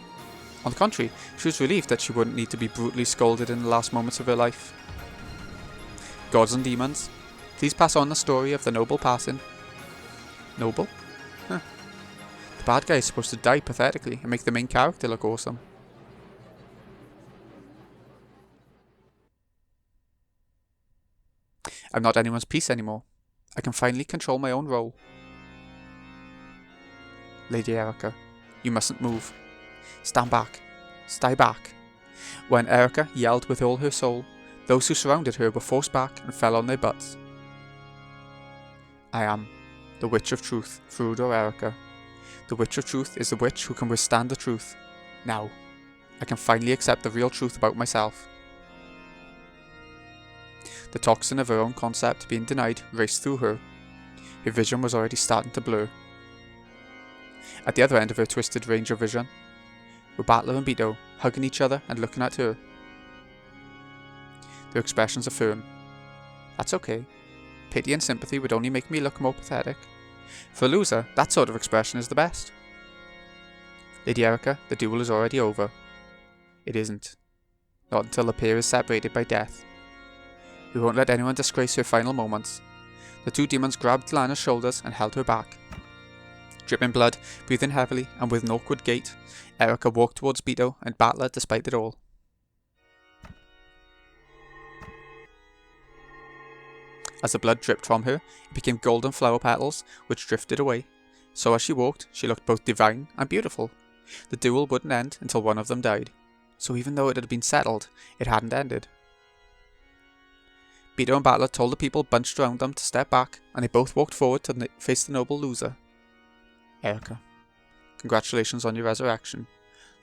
Speaker 1: On the contrary, she was relieved that she wouldn't need to be brutally scolded in the last moments of her life. Gods and demons, please pass on the story of the noble passing. Noble? Huh. The bad guy is supposed to die pathetically and make the main character look awesome. I'm not anyone's piece anymore. I can finally control my own role. Lady Erica, you mustn't move. Stand back. Stay back. When Erica yelled with all her soul, those who surrounded her were forced back and fell on their butts. I am the Witch of Truth, Furudo Erica. The Witch of Truth is the witch who can withstand the truth. Now, I can finally accept the real truth about myself. The toxin of her own concept being denied raced through her. Her vision was already starting to blur. At the other end of her twisted range of vision were Battler and Beto, hugging each other and looking at her. Their expressions are firm. That's okay. Pity and sympathy would only make me look more pathetic. For a loser, that sort of expression is the best. Lady Erica, the duel is already over. It isn't. Not until the pair is separated by death. We won't let anyone disgrace her final moments. The two demons grabbed Lana's shoulders and held her back. Dripping blood, breathing heavily, and with an awkward gait, Erica walked towards Beto and Battler despite it all. As the blood dripped from her, it became golden flower petals, which drifted away. So as she walked, she looked both divine and beautiful. The duel wouldn't end until one of them died. So even though it had been settled, it hadn't ended. Beto and Battler told the people bunched around them to step back, and they both walked forward to face the noble loser. Erica, congratulations on your resurrection.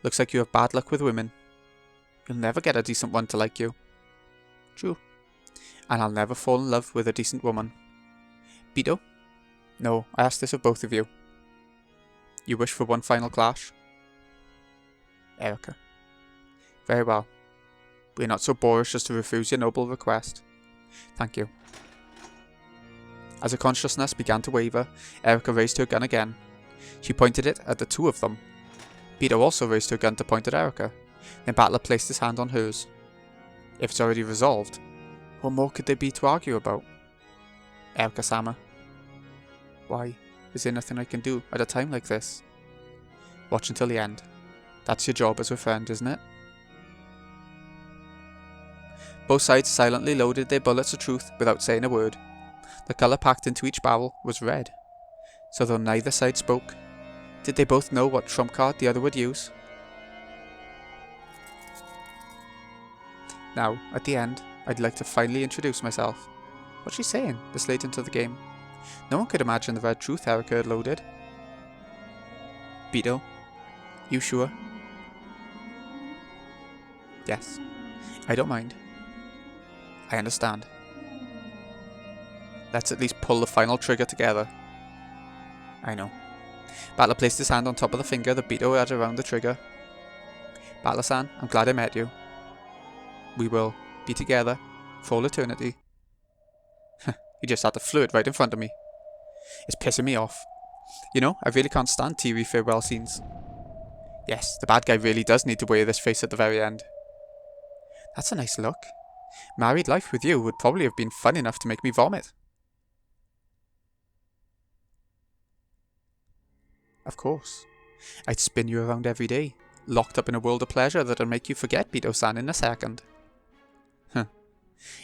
Speaker 1: Looks like you have bad luck with women. You'll never get a decent one to like you. True. And I'll never fall in love with a decent woman. Beto? No, I asked this of both of you. You wish for one final clash? Erica. Very well. We're not so boorish as to refuse your noble request. Thank you. As her consciousness began to waver, Erica raised her gun again. She pointed it at the two of them. Beto also raised her gun to point at Erica. Then Battler placed his hand on hers. If it's already resolved, what more could there be to argue about? Erica-sama. Why, is there nothing I can do at a time like this? Watch until the end. That's your job as her friend, isn't it? Both sides silently loaded their bullets of truth without saying a word. The colour packed into each barrel was red. So though neither side spoke, did they both know what trump card the other would use? Now, at the end, I'd like to finally introduce myself. What's she saying, this late into the game? No one could imagine the red truth Erica had loaded. Beto, you sure? Yes, I don't mind. I understand. Let's at least pull the final trigger together. I know. Battler placed his hand on top of the finger that Beto had around the trigger. Battler-san, I'm glad I met you. We will be together for all eternity. You just had to flirt right in front of me. It's pissing me off. You know, I really can't stand TV farewell scenes. Yes, the bad guy really does need to wear this face at the very end. That's a nice look. Married life with you would probably have been fun enough to make me vomit. Of course. I'd spin you around every day, locked up in a world of pleasure that'll make you forget Beto-san in a second. Huh.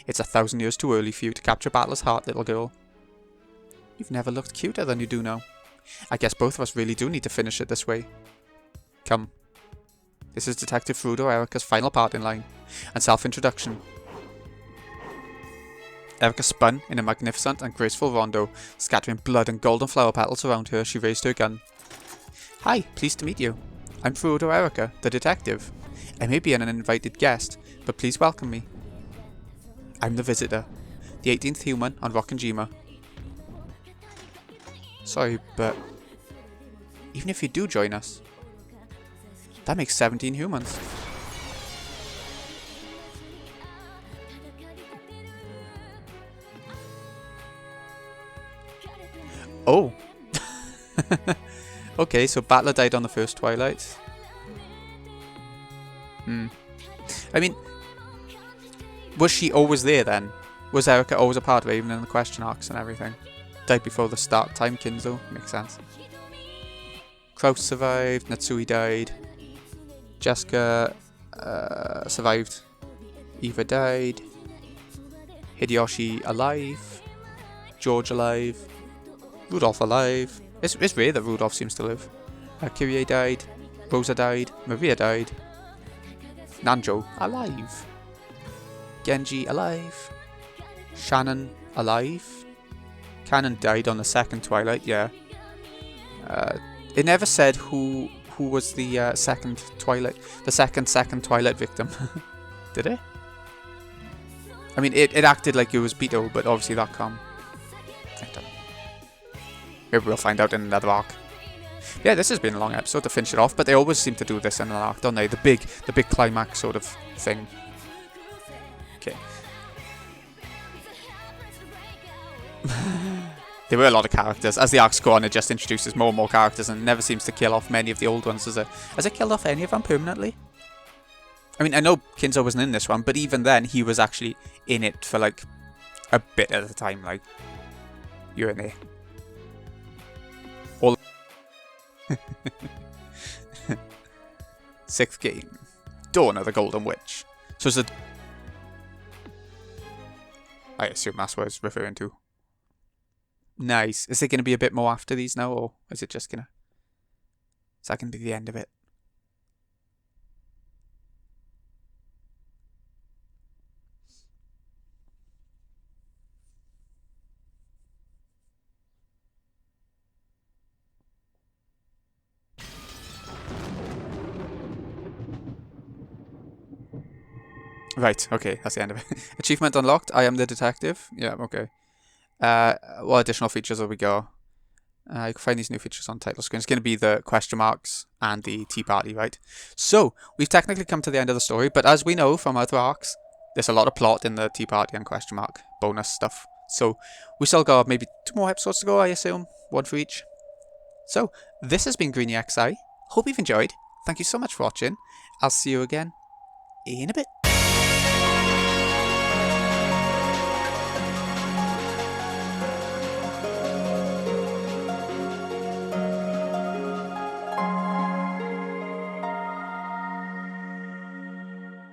Speaker 1: It's 1,000 years too early for you to capture Battler's heart, little girl. You've never looked cuter than you do now. I guess both of us really do need to finish it this way. Come. This is Detective Furuto Erika's final part in line, and self-introduction. Erika spun in a magnificent and graceful rondo, scattering blood and golden flower petals around her as she raised her gun. Hi, pleased to meet you. I'm Furuto Erika, the detective. I may be an uninvited guest, but please welcome me. I'm the visitor, the 18th human on Rokkenjima. Sorry, but even if you do join us, that makes 17 humans. Oh! Okay, so Battler died on the first Twilight. I mean, was she always there then? Was Erika always a part of it, even in the question arcs and everything? Died before the start time, Kinzo. Makes sense. Kraus survived, Natsui died. Jessica survived. Eva died. Hideyoshi alive. George alive. Rudolph alive. It's rare that Rudolph seems to live. Kyrie died. Rosa died. Maria died. Nanjo alive. Genji alive. Shannon alive. Cannon died on the second Twilight, yeah. It never said who was the second Twilight, the second Twilight victim. Did it? I mean, it acted like it was Beto, but obviously that can't. Maybe we'll find out in another arc. Yeah, this has been a long episode to finish it off, but they always seem to do this in an arc, don't they? The big climax sort of thing. Okay. There were a lot of characters. As the arcs go on, it just introduces more and more characters and never seems to kill off many of the old ones, does it? Has it killed off any of them permanently? I mean, I know Kinzo wasn't in this one, but even then, he was actually in it for, like, a bit at a time, like, you're in there. All 6th game. Dawn of the Golden Witch. So is it... I assume that's what it's referring to. Nice. Is it going to be a bit more after these now, or is it just going to... Is that going to be the end of it? Right, okay, that's the end of it. Achievement unlocked, I am the detective. Yeah, okay. What additional features have we got? You can find these new features on title screen. It's going to be the question marks and the tea party, right? So, we've technically come to the end of the story, but as we know from other arcs, there's a lot of plot in the tea party and question mark bonus stuff. So, we still got maybe 2 more episodes to go, I assume. 1 for each. So, this has been Greeny XI. Hope you've enjoyed. Thank you so much for watching. I'll see you again in a bit.